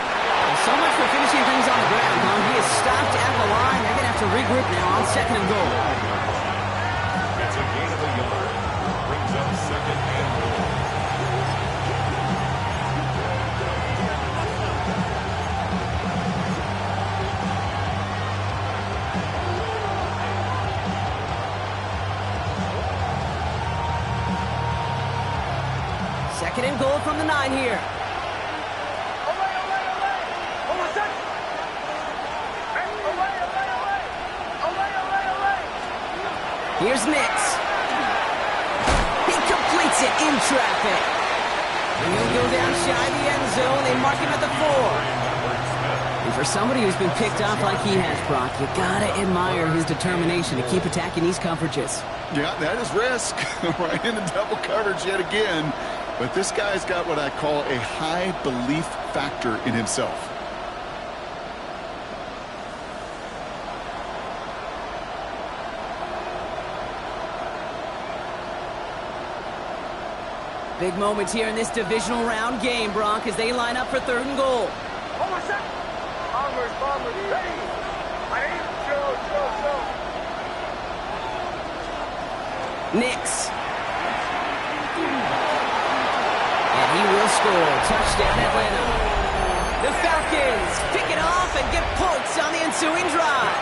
S1: So much for finishing things on the ground, huh? He is stopped at the line. They're going to have to regroup now on second and goal.
S2: It's a gain of a yard. Brings up second and goal.
S1: Second and goal from the 9 here. Here's Nix. He completes it in traffic. And he'll go down shy of the end zone. They mark him at the 4. And for somebody who's been picked off like he has, Brock, you gotta admire his determination to keep attacking these coverages.
S4: Yeah, that is risk. Right into double coverage yet again. But this guy's got what I call a high belief factor in himself.
S1: Big moments here in this divisional round game, Brock, as they line up for third and goal. Nix. And he will score. Touchdown, Atlanta. The Falcons pick it off and get points on the ensuing drive.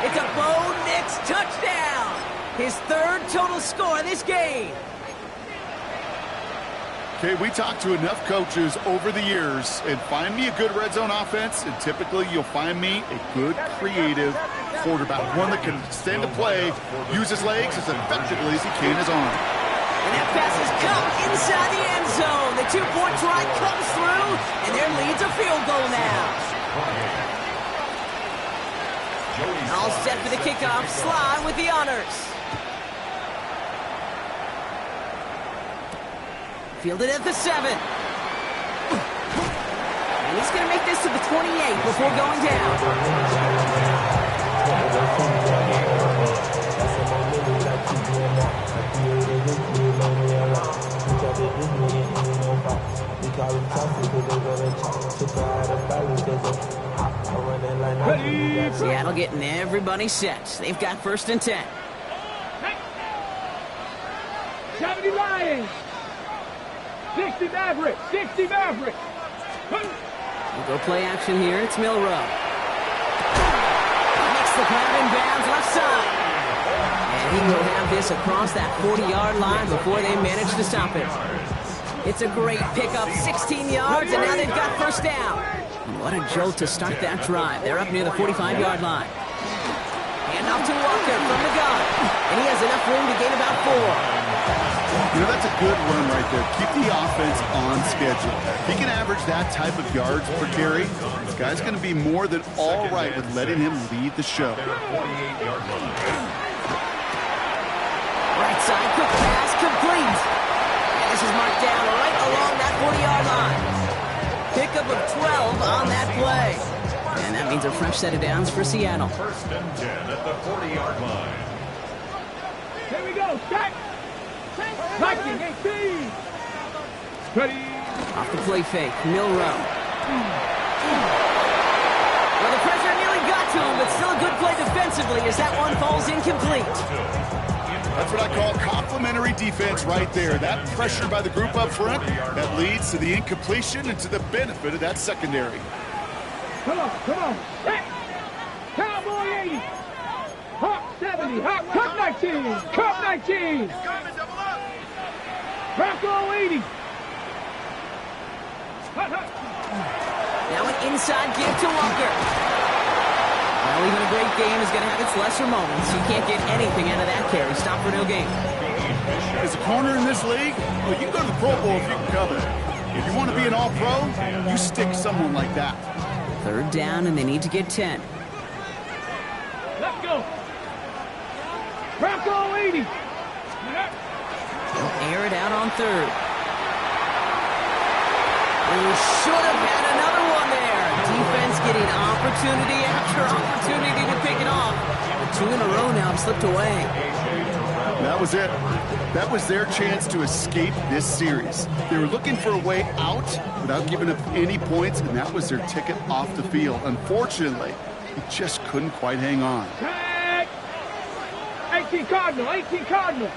S1: It's a Bo Nix touchdown. His third total score in this game.
S4: Okay, we talked to enough coaches over the years, and find me a good red zone offense, and typically you'll find me a good, creative quarterback, one that can extend a play, use his legs as effectively as he can his arm.
S1: And that pass has come inside the end zone. The 2-point try comes through, and their lead's a field goal now. All set for the kickoff. Sly with the honors. Fielded at the 7. And he's going to make this to the 28 before going down. Seattle getting everybody set. They've got first and 10.
S3: 70 Lions. 60 Mavericks. 60 Mavericks.
S1: We'll go play action here. It's Milrow. Makes the grab in bounds left side. And he will have this across that 40-yard line before they manage to stop it. It's a great pickup, 16 yards, and now they've got first down. And what a jolt to start that drive. They're up near the 45-yard line. Hand off to Walker from the gun. And he has enough room to gain about 4.
S4: You know, that's a good run right there. Keep the offense on schedule. If he can average that type of yards per carry, this guy's going to be more than all right with letting him lead the show.
S1: Right side, quick pass, complete. And this is marked down right along that 40-yard line. Pickup of 12 on that play. And that means a fresh set of downs for Seattle.
S2: First and 10 at the 40-yard line.
S3: Here we go. Set. Viking 18. Ready.
S1: Off the play fake, Milrow. Well, the pressure nearly got to him, but still a good play defensively as that one falls incomplete.
S4: That's what I call complimentary defense right there. That pressure by the group up front, that leads to the incompletion and to the benefit of that secondary.
S3: Come on. Set. Cowboy 80. Hawk 70. Hawk Cup 19. Cup 19. Bronco 80.
S1: Now an inside give to Walker. Well, even a great game is going to have its lesser moments. You can't get anything out of that carry. Stop for no gain.
S4: As a corner in this league, well, you can go to the Pro Bowl if you can cover it. If you want to be an all-pro, you stick someone like that.
S1: Third down, and they need to get 10.
S3: Let's go. Bronco 80.
S1: They'll air it out on third. We should have had another one there. Defense getting opportunity after opportunity to pick it off. But 2 in a row now touchdown slipped away.
S4: That was it. That was their chance to escape this series. They were looking for a way out without giving up any points, and that was their ticket off the field. Unfortunately, he just couldn't quite hang on.
S3: Tag! 18 Cardinal, 18 Cardinal.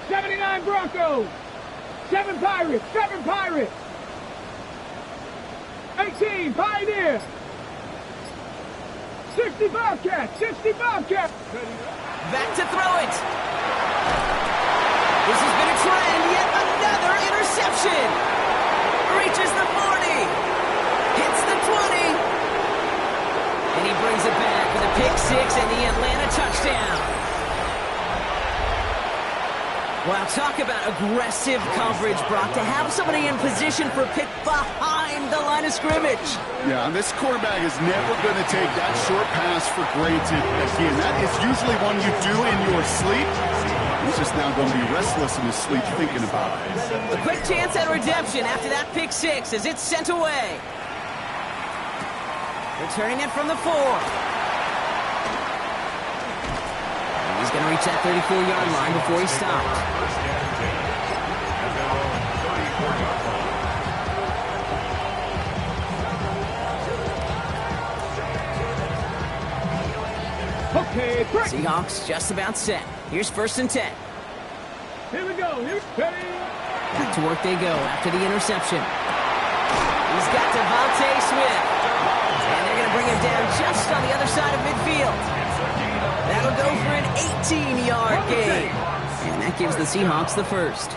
S3: '79 Broncos. 7 Pirates, 7 Pirates. 18 Pioneer. 60 Bobcats, 60 Bobcats.
S1: Back to throw it. This has been a trend. Yet another interception. Reaches the 40. Hits the 20. And he brings it back with a pick six and the Atlanta touchdown. Wow, talk about aggressive coverage, Brock, to have somebody in position for a pick behind the line of scrimmage.
S4: Yeah, and this quarterback is never going to take that short pass for granted again. That is usually one you do in your sleep. He's just now going to be restless in his sleep thinking about it.
S1: A quick chance at redemption after that pick six as it's sent away. Returning it from the 4. He's going to reach that 34-yard line before he stopped.
S3: Okay, break.
S1: Seahawks just about set. Here's 1st and 10.
S3: Here we go. Here's ready.
S1: Back to work they go after the interception. He's got Devontae Smith. And they're going to bring him down just on the other side of midfield. That'll go for an 18-yard gain. And that gives the Seahawks the first.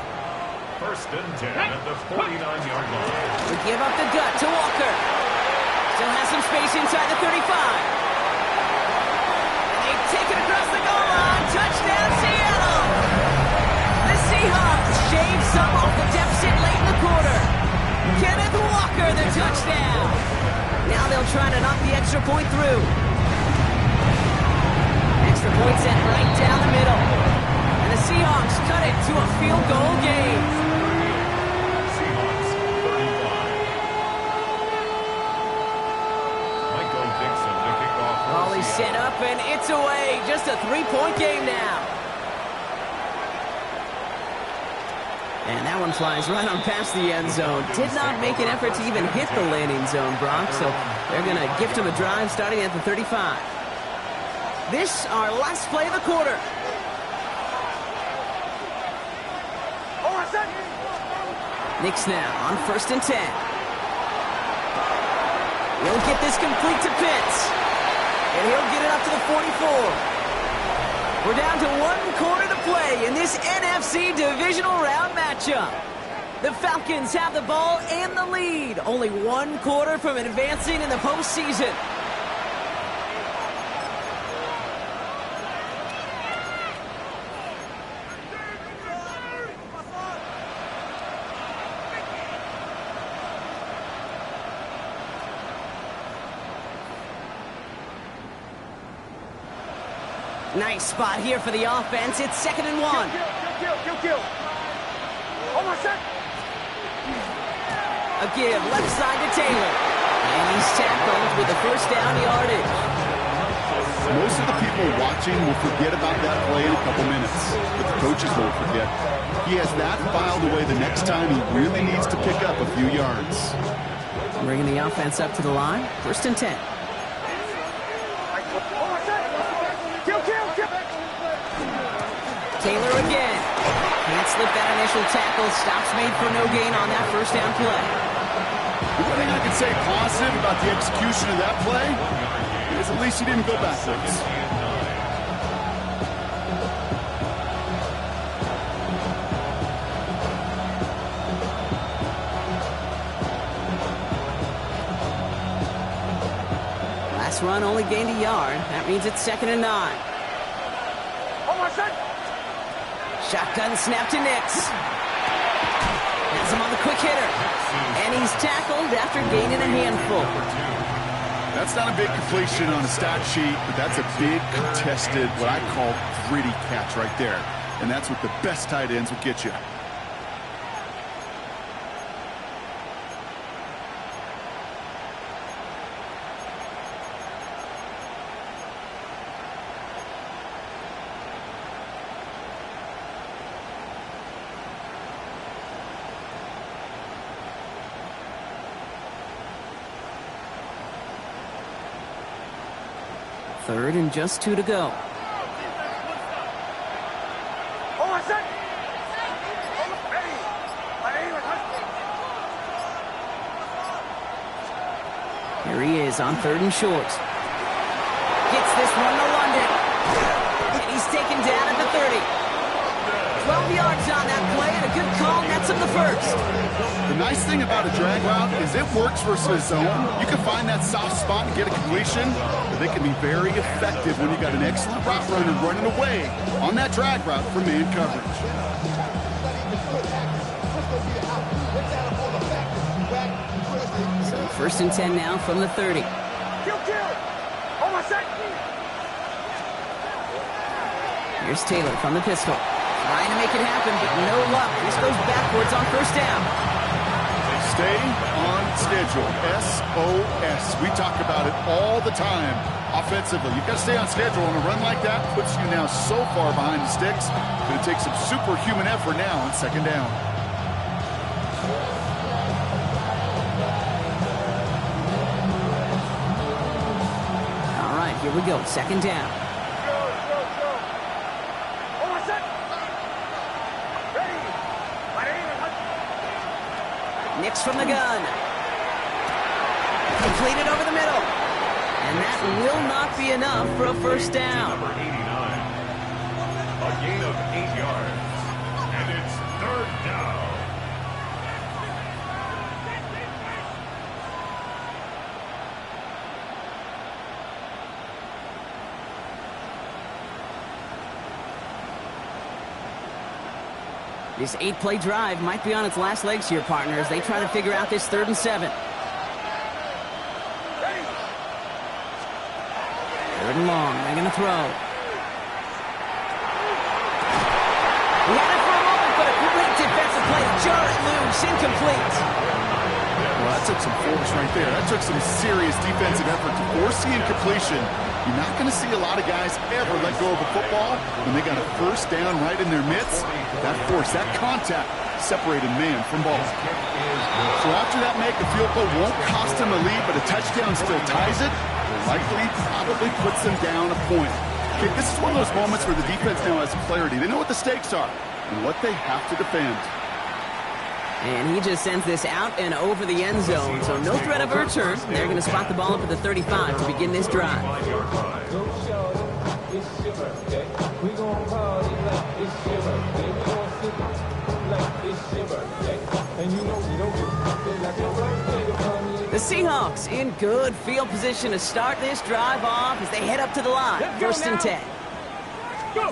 S2: 1st and 10 at the 49-yard line.
S1: We give up the gut to Walker. Still has some space inside the 35. And they take it across the goal line. Touchdown, Seattle! The Seahawks shave some off the deficit late in the quarter. Kenneth Walker, the touchdown. Now they'll try to knock the extra point through. Extra point sent right down the middle. And the Seahawks cut it to a field goal game.
S2: Seahawks 35. Michael Dixon to kick off.
S1: Ball is set up and it's away. Just a 3-point game now. And that one flies right on past the end zone. Did not make an effort to even hit the landing zone, Brock. So they're going to gift him a drive starting at the 35. This, our last play of the quarter. Knicks now on 1st and 10. He'll get this complete to Pitts. And he'll get it up to the 44. We're down to 1 quarter to play in this NFC divisional round matchup. The Falcons have the ball and the lead. Only 1 quarter from advancing in the postseason. Nice spot here for the offense. It's 2nd and 1.
S3: Kill. Almost set.
S1: A give left side to Taylor. And he's tackled with the 1st down yardage.
S4: Most of the people watching will forget about that play in a couple minutes, but the coaches won't forget. He has that filed away the next time he really needs to pick up a few yards.
S1: Bringing the offense up to the line. 1st and 10. Taylor again. Can't slip that initial tackle. Stops made for no gain on that 1st down play.
S4: The one thing I can say positive about the execution of that play is at least he didn't go backwards.
S1: Last run only gained a yard. That means it's 2nd and 9. Shotgun snap to Nix. Has him on the quick hitter. And he's tackled after gaining a handful.
S4: That's not a big completion on a stat sheet, but that's a big contested, what I call gritty catch right there. And that's what the best tight ends will get you.
S1: 3rd and just 2 to go. Here he is on 3rd and short. Gets this one to London. And he's taken down at the 30. 12 yards on that play, and a good call nets him the first.
S4: The nice thing about a drag route is it works versus zone. You can find that soft spot and get a completion, but they can be very effective when you got an excellent route runner running away on that drag route for man coverage.
S1: So 1st and 10 now from the 30. Here's Taylor from the pistol. Trying to make it happen, but no luck. This goes backwards on 1st down.
S4: Stay on schedule. SOS. We talk about it all the time. Offensively, you've got to stay on schedule, and a run like that puts you now so far behind the sticks. Going to take some superhuman effort now on 2nd down.
S1: All right, here we go. 2nd down. Nix from the gun. Completed over the middle. And that will not be enough for a 1st down.
S2: Number 89. A gain of 8 yards. And it's 3rd down.
S1: This 8-play drive might be on its last legs here, partners. They try to figure out this 3rd and 7. 3rd and long. They're going to throw. He had it for a moment, but a great defensive play to jar it loose. Incomplete.
S4: Well, that took some force right there. That took some serious defensive effort to force the incompletion. You're not going to see a lot of guys ever let go of a football when they got a 1st down right in their midst. That force, that contact, separated man from ball. So after that make, a field goal won't cost them a lead, but a touchdown still ties it. Likely, probably puts them down a point. Okay, this is one of those moments where the defense now has clarity. They know what the stakes are and what they have to defend.
S1: And he just sends this out and over the end zone, so no threat of a return. They're going to spot the ball up at the 35 to begin this drive. The Seahawks in good field position to start this drive off as they head up to the line. 1st and 10.
S3: Go.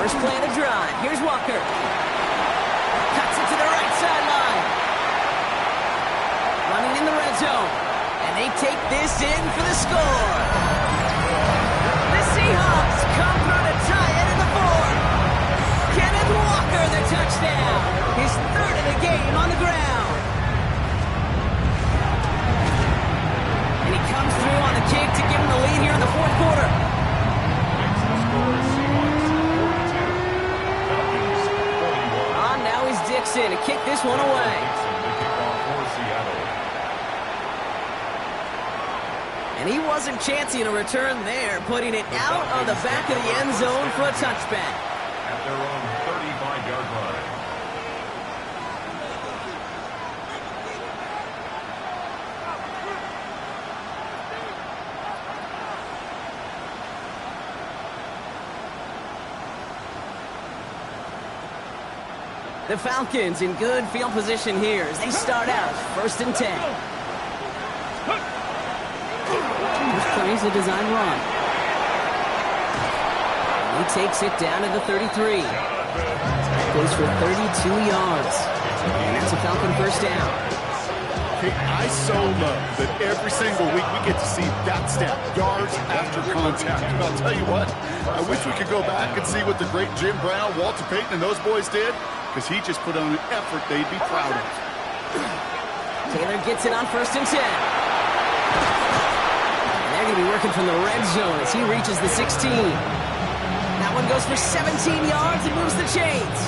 S1: First play of the drive. Here's Walker. Cuts it to the right sideline. Running in the red zone. And they take this in for the score. The Seahawks come through to tie it in the 4th. Kenneth Walker, the touchdown. His 3rd of the game on the ground. And he comes through on the kick to give him the lead here in the 4th quarter. Now is Dixon to kick this one away. And he wasn't chancing a return there, putting it out on the back of the end zone for a touchback.
S2: At their own 35-yard line.
S1: The Falcons in good field position here as they start out 1st and 10. First plays a design run. He takes it down to the 33. Goes for 32 yards. And that's a Falcon 1st down.
S4: Hey, I so love that every single week we get to see that stat, yards after contact. And I'll tell you what, I wish we could go back and see what the great Jim Brown, Walter Payton, and those boys did, because he just put on an effort they'd be proud of.
S1: Taylor gets it on 1st and 10. And they're going to be working from the red zone as he reaches the 16. That one goes for 17 yards and moves the chains.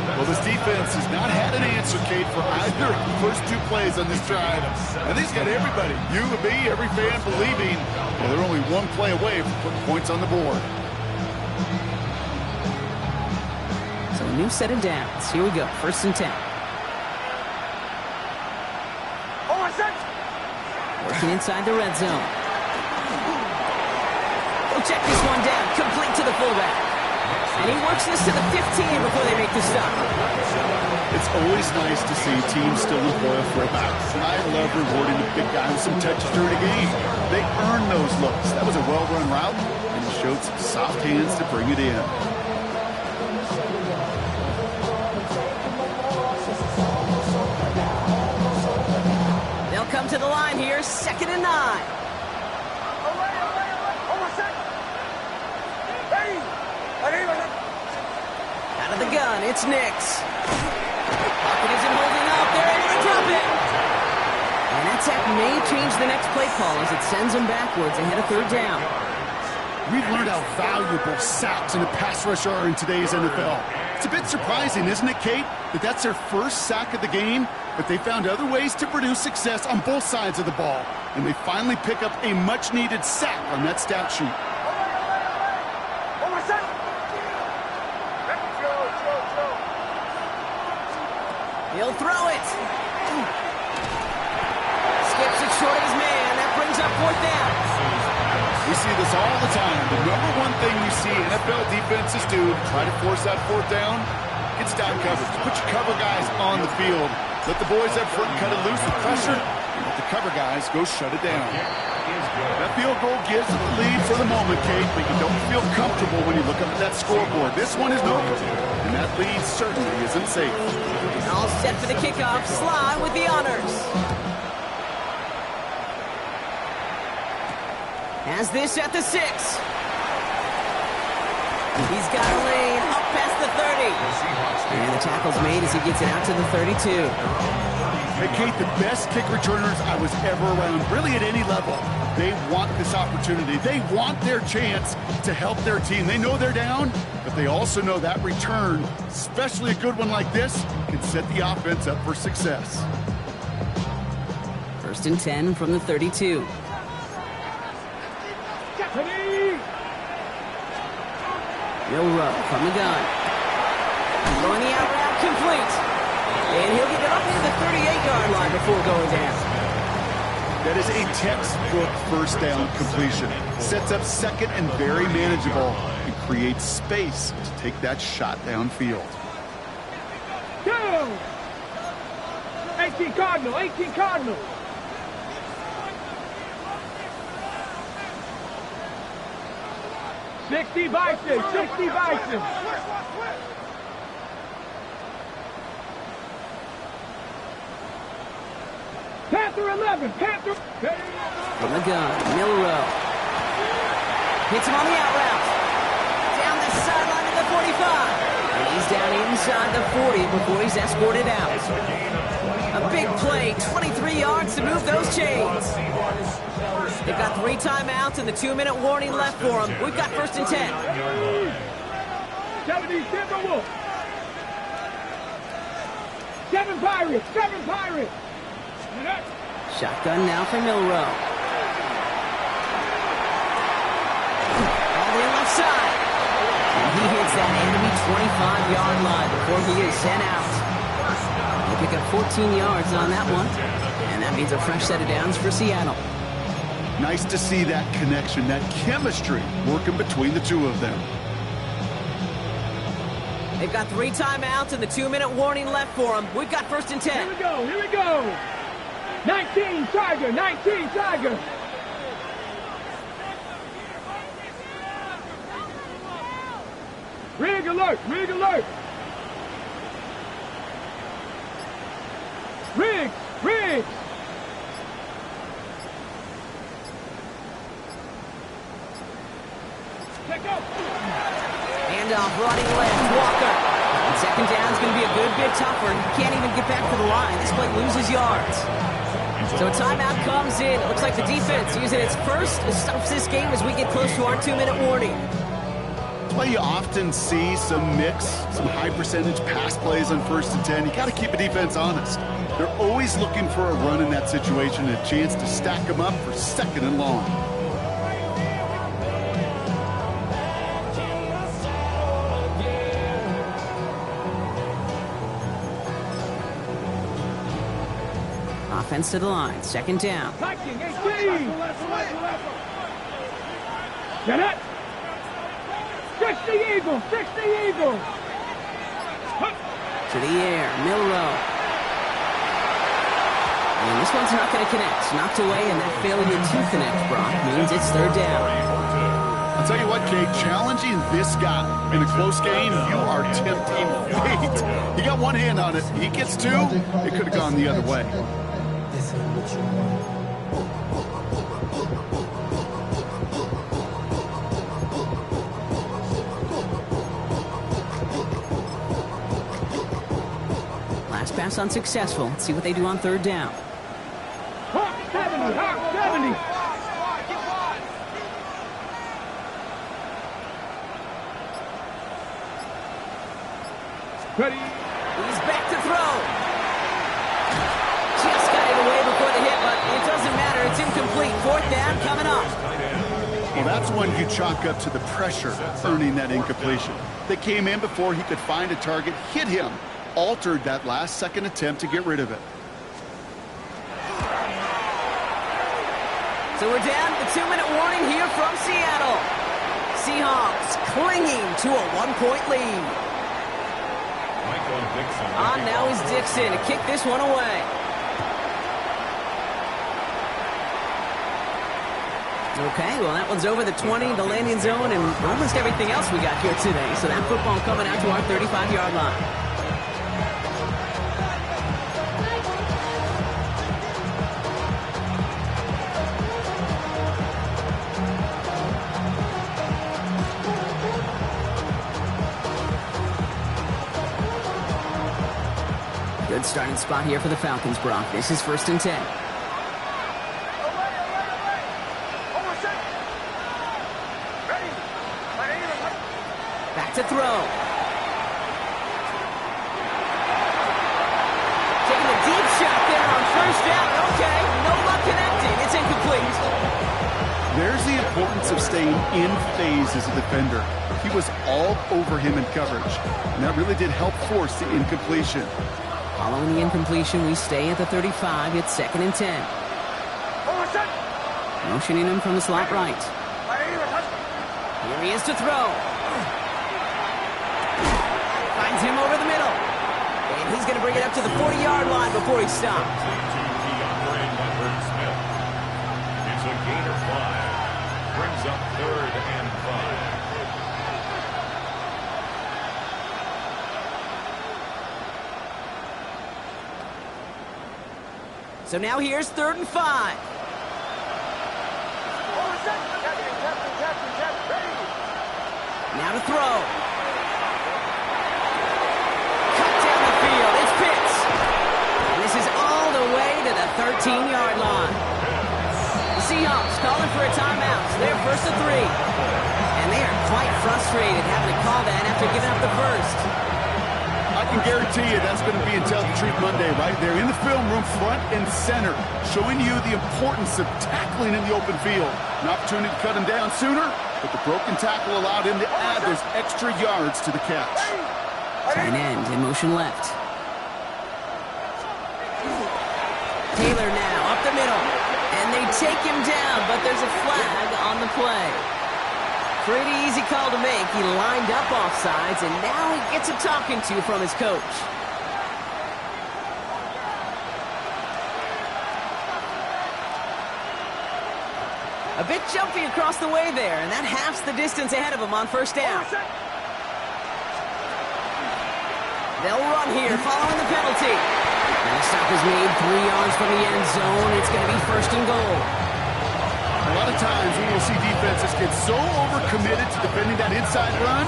S4: Well, this defense has not had an answer, Kate, for either of the first two plays on this drive. And he's got everybody, you and me, every fan believing, well, they're only one play away from putting points on the board.
S1: So a new set of downs. Here we go, 1st and 10. Working inside the red zone. They'll check this one down, complete to the fullback. And he works this to the 15 before they make the stop.
S4: It's always nice to see teams still employ a fullback. I love rewarding the big guy with some touches during a game. They earn those looks. That was a well-run route, and he showed some soft hands to bring it in.
S1: They'll come to the line here, 2nd and 9. Out of the gun, it's Nix. Pocket isn't holding up. They're able to drop it. And that sack may change the next play call as it sends them backwards ahead of 3rd down.
S4: We've learned how valuable sacks in a pass rush are in today's NFL. It's a bit surprising, isn't it, Kate, that that's their first sack of the game, but they found other ways to produce success on both sides of the ball. And they finally pick up a much-needed sack on that stat sheet.
S1: He'll throw it. Skips it short of his man. That brings up 4th down.
S4: We see this all the time. The number one thing you see NFL defenses do to try to force that 4th down, it's down coverage. Put your cover guys on the field. Let the boys up front cut it loose with pressure, and let the cover guys go shut it down. That field goal gives the lead for the moment, Kate, but you don't feel comfortable when you look up at that scoreboard. This one is no good, and that lead certainly isn't safe.
S1: All set for the kickoff. Sly with the honors. Has this at the 6. He's got a lane up past the 30. And the tackle's made as he gets it out to the 32.
S4: Hey, Kate, the best kick returners I was ever around, really at any level, they want this opportunity. They want their chance to help their team. They know they're down, but they also know that return, especially a good one like this, can set the offense up for success.
S1: 1st and 10 from the 32. Milroe from the gun. Throwing the out route complete. And he'll get it up to the 38-yard line before going down.
S4: That is a textbook 1st down completion. Sets up 2nd and very manageable and creates space to take that shot downfield.
S3: 18 Cardinal, 18 Cardinal. $60 Bison, $60 Bison. Panther 11, Panther.
S1: From the gun, Milroe. Hits him on the out route. Down the sideline to the 45. And he's down inside the 40 before he's escorted out. A big play, 23 yards to move those chains. They've got 3 timeouts and the 2-minute warning left for them. We've got 1st and 10.
S3: 77 Wolf. 7 Pirates, 7 Pirates.
S1: Shotgun now for Milroe. All the way left side. And he hits that enemy 25-yard line before he is sent out. They pick up 14 yards on that one. And that means a fresh set of downs for Seattle.
S4: Nice to see that connection, that chemistry working between the two of them.
S1: They've got 3 timeouts and the 2-minute warning left for them. We've got 1st and 10.
S3: Here we go, here we go. 19 Tiger, 19 Tiger. Rig alert, rig alert. Rig, rig.
S1: Handoff running left, Walker. And 2nd down's going to be a good bit tougher. He can't even get back to the line. This play loses yards. So a timeout comes in. It looks like the defense using its first. It stops this game as we get close to our 2-minute warning.
S4: why you often see some mix, some high percentage pass plays on 1st and 10. You got to keep a defense honest. They're always looking for a run in that situation, a chance to stack them up for 2nd and long.
S1: Offense to the line, 2nd down.
S3: Viking 18. Get it. 60 Eagles, 60 Eagles.
S1: To the air, Milrow. And this one's not going to connect. Knocked away, and that failure to connect, Brock, means it's 3rd down.
S4: I'll tell you what, Kate, challenging this guy in a close game, you are tempting fate. He got one hand on it. He gets 2. It could have gone the other way.
S5: This ain't what you want.
S1: Last pass unsuccessful. Let's see what they do on 3rd down.
S3: Hawk 70, Hawk 70. Ready.
S1: He's back to throw. Just got it away before the hit, but it doesn't matter. It's incomplete. 4th down coming up.
S4: Well, that's one you chalk up to the pressure earning that incompletion. They came in before he could find a target, hit him, altered that last second attempt to get rid of it.
S1: So we're down to 2-minute warning here from Seattle. Seahawks clinging to a 1-point lead. Now is Dixon to kick this one away. Okay, well, that one's over the 20, the landing zone, and almost everything else we got here today. So that football coming out to our 35-yard line. Good starting spot here for the Falcons, Brock. This is 1st and 10. Back to throw. Taking a deep shot there on 1st down. Okay, no luck connecting. It's incomplete.
S4: There's the importance of staying in phase as a defender. He was all over him in coverage, and that really did help force the incompletion.
S1: Following the incompletion, we stay at the 35. It's 2nd and 10. Motioning him from the slot right. Here he is to throw. Finds him over the middle. And he's going to bring it up to the 40-yard line before he stopped.
S2: It's a gain of 5. Brings up 3rd and 5.
S1: So now here's 3rd and 5. Now to throw. Cut down the field. It's Pitts. And this is all the way to the 13-yard line. The Seahawks calling for a timeout. So they're 1st and 3. And they are quite frustrated having to call that after giving up the first.
S4: I can guarantee you that's going to be in Tell the Truth Monday right there in the film room, front and center, showing you the importance of tackling in the open field. An opportunity to cut him down sooner, but the broken tackle allowed him to add those extra yards to the catch.
S1: Tight end in motion left. Taylor now up the middle, and they take him down, but there's a flag on the play. Pretty easy call to make. He lined up offsides, and now he gets a talking to from his coach. A bit jumpy across the way there, and that halves the distance ahead of him on 1st down. They'll run here following the penalty. And the stop is made 3 yards from the end zone. It's going to be 1st and goal.
S4: A lot of times we will see defenses get so overcommitted to defending that inside run,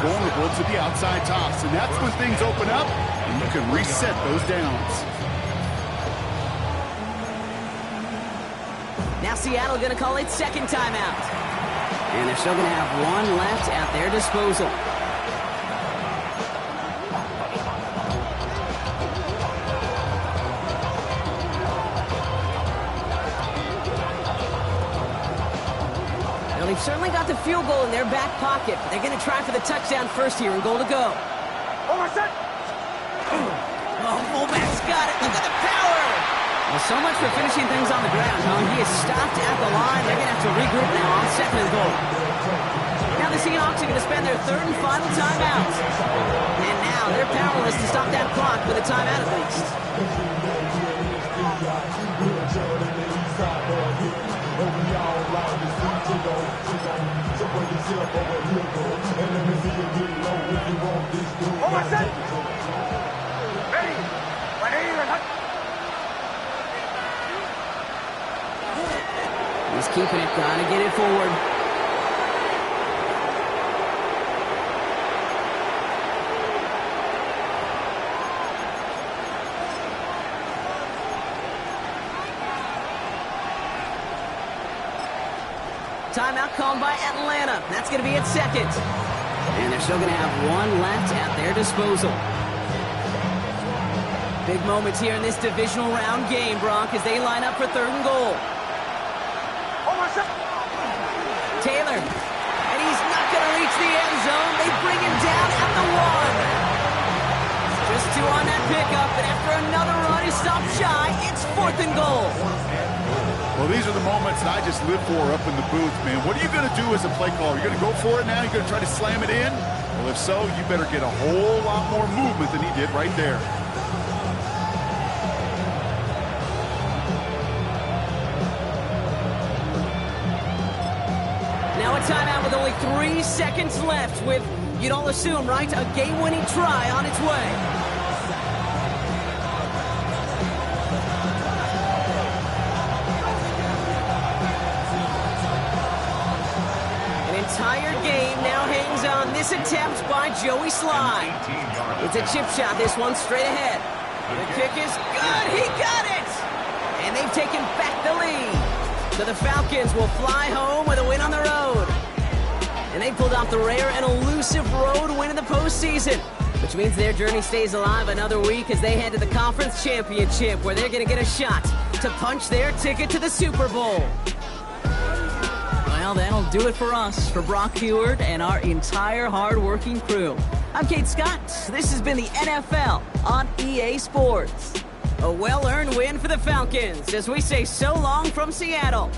S4: vulnerable to the outside toss. And that's when things open up, and you can reset those downs.
S1: Now Seattle going to call it 2nd timeout. And they're still going to have one left at their disposal. Well, they've certainly got the field goal in their back pocket. They're going to try for the touchdown first here and goal to go. Oh, fullback's got it. Look at the power. Well, so much for finishing things on the ground, huh? He is stopped at the line. They're going to have to regroup now on 2nd and goal. Now the Seahawks are going to spend their 3rd and final timeout. And now they're powerless to stop that clock with a timeout at least. He's keeping it, gotta get it forward. Timeout called by Atlanta. That's going to be at 2nd. And they're still going to have one left at their disposal. Big moments here in this divisional round game, Brock, as they line up for 3rd and goal. Taylor. And he's not going to reach the end zone. They bring him down at the 1. Just 2 on that pickup, and after another run, he stopped shy. It's 4th and goal.
S4: Well, these are the moments that I just live for up in the booth, man. What are you going to do as a play caller? You're going to go for it now? You're going to try to slam it in? Well, if so, you better get a whole lot more movement than he did right there.
S1: Now a timeout with only 3 seconds left with, you'd all assume, right, a game-winning try on its way. Entire game now hangs on this attempt by Joey Slye. It's a chip shot, this one straight ahead. The kick is good, he got it! And they've taken back the lead. So the Falcons will fly home with a win on the road. And they pulled off the rare and elusive road win in the postseason, which means their journey stays alive another week as they head to the Conference Championship, where they're going to get a shot to punch their ticket to the Super Bowl. Well, that'll do it for us, for Brock Huard and our entire hard-working crew. I'm Kate Scott. This has been the NFL on EA Sports. A well-earned win for the Falcons as we say so long from Seattle.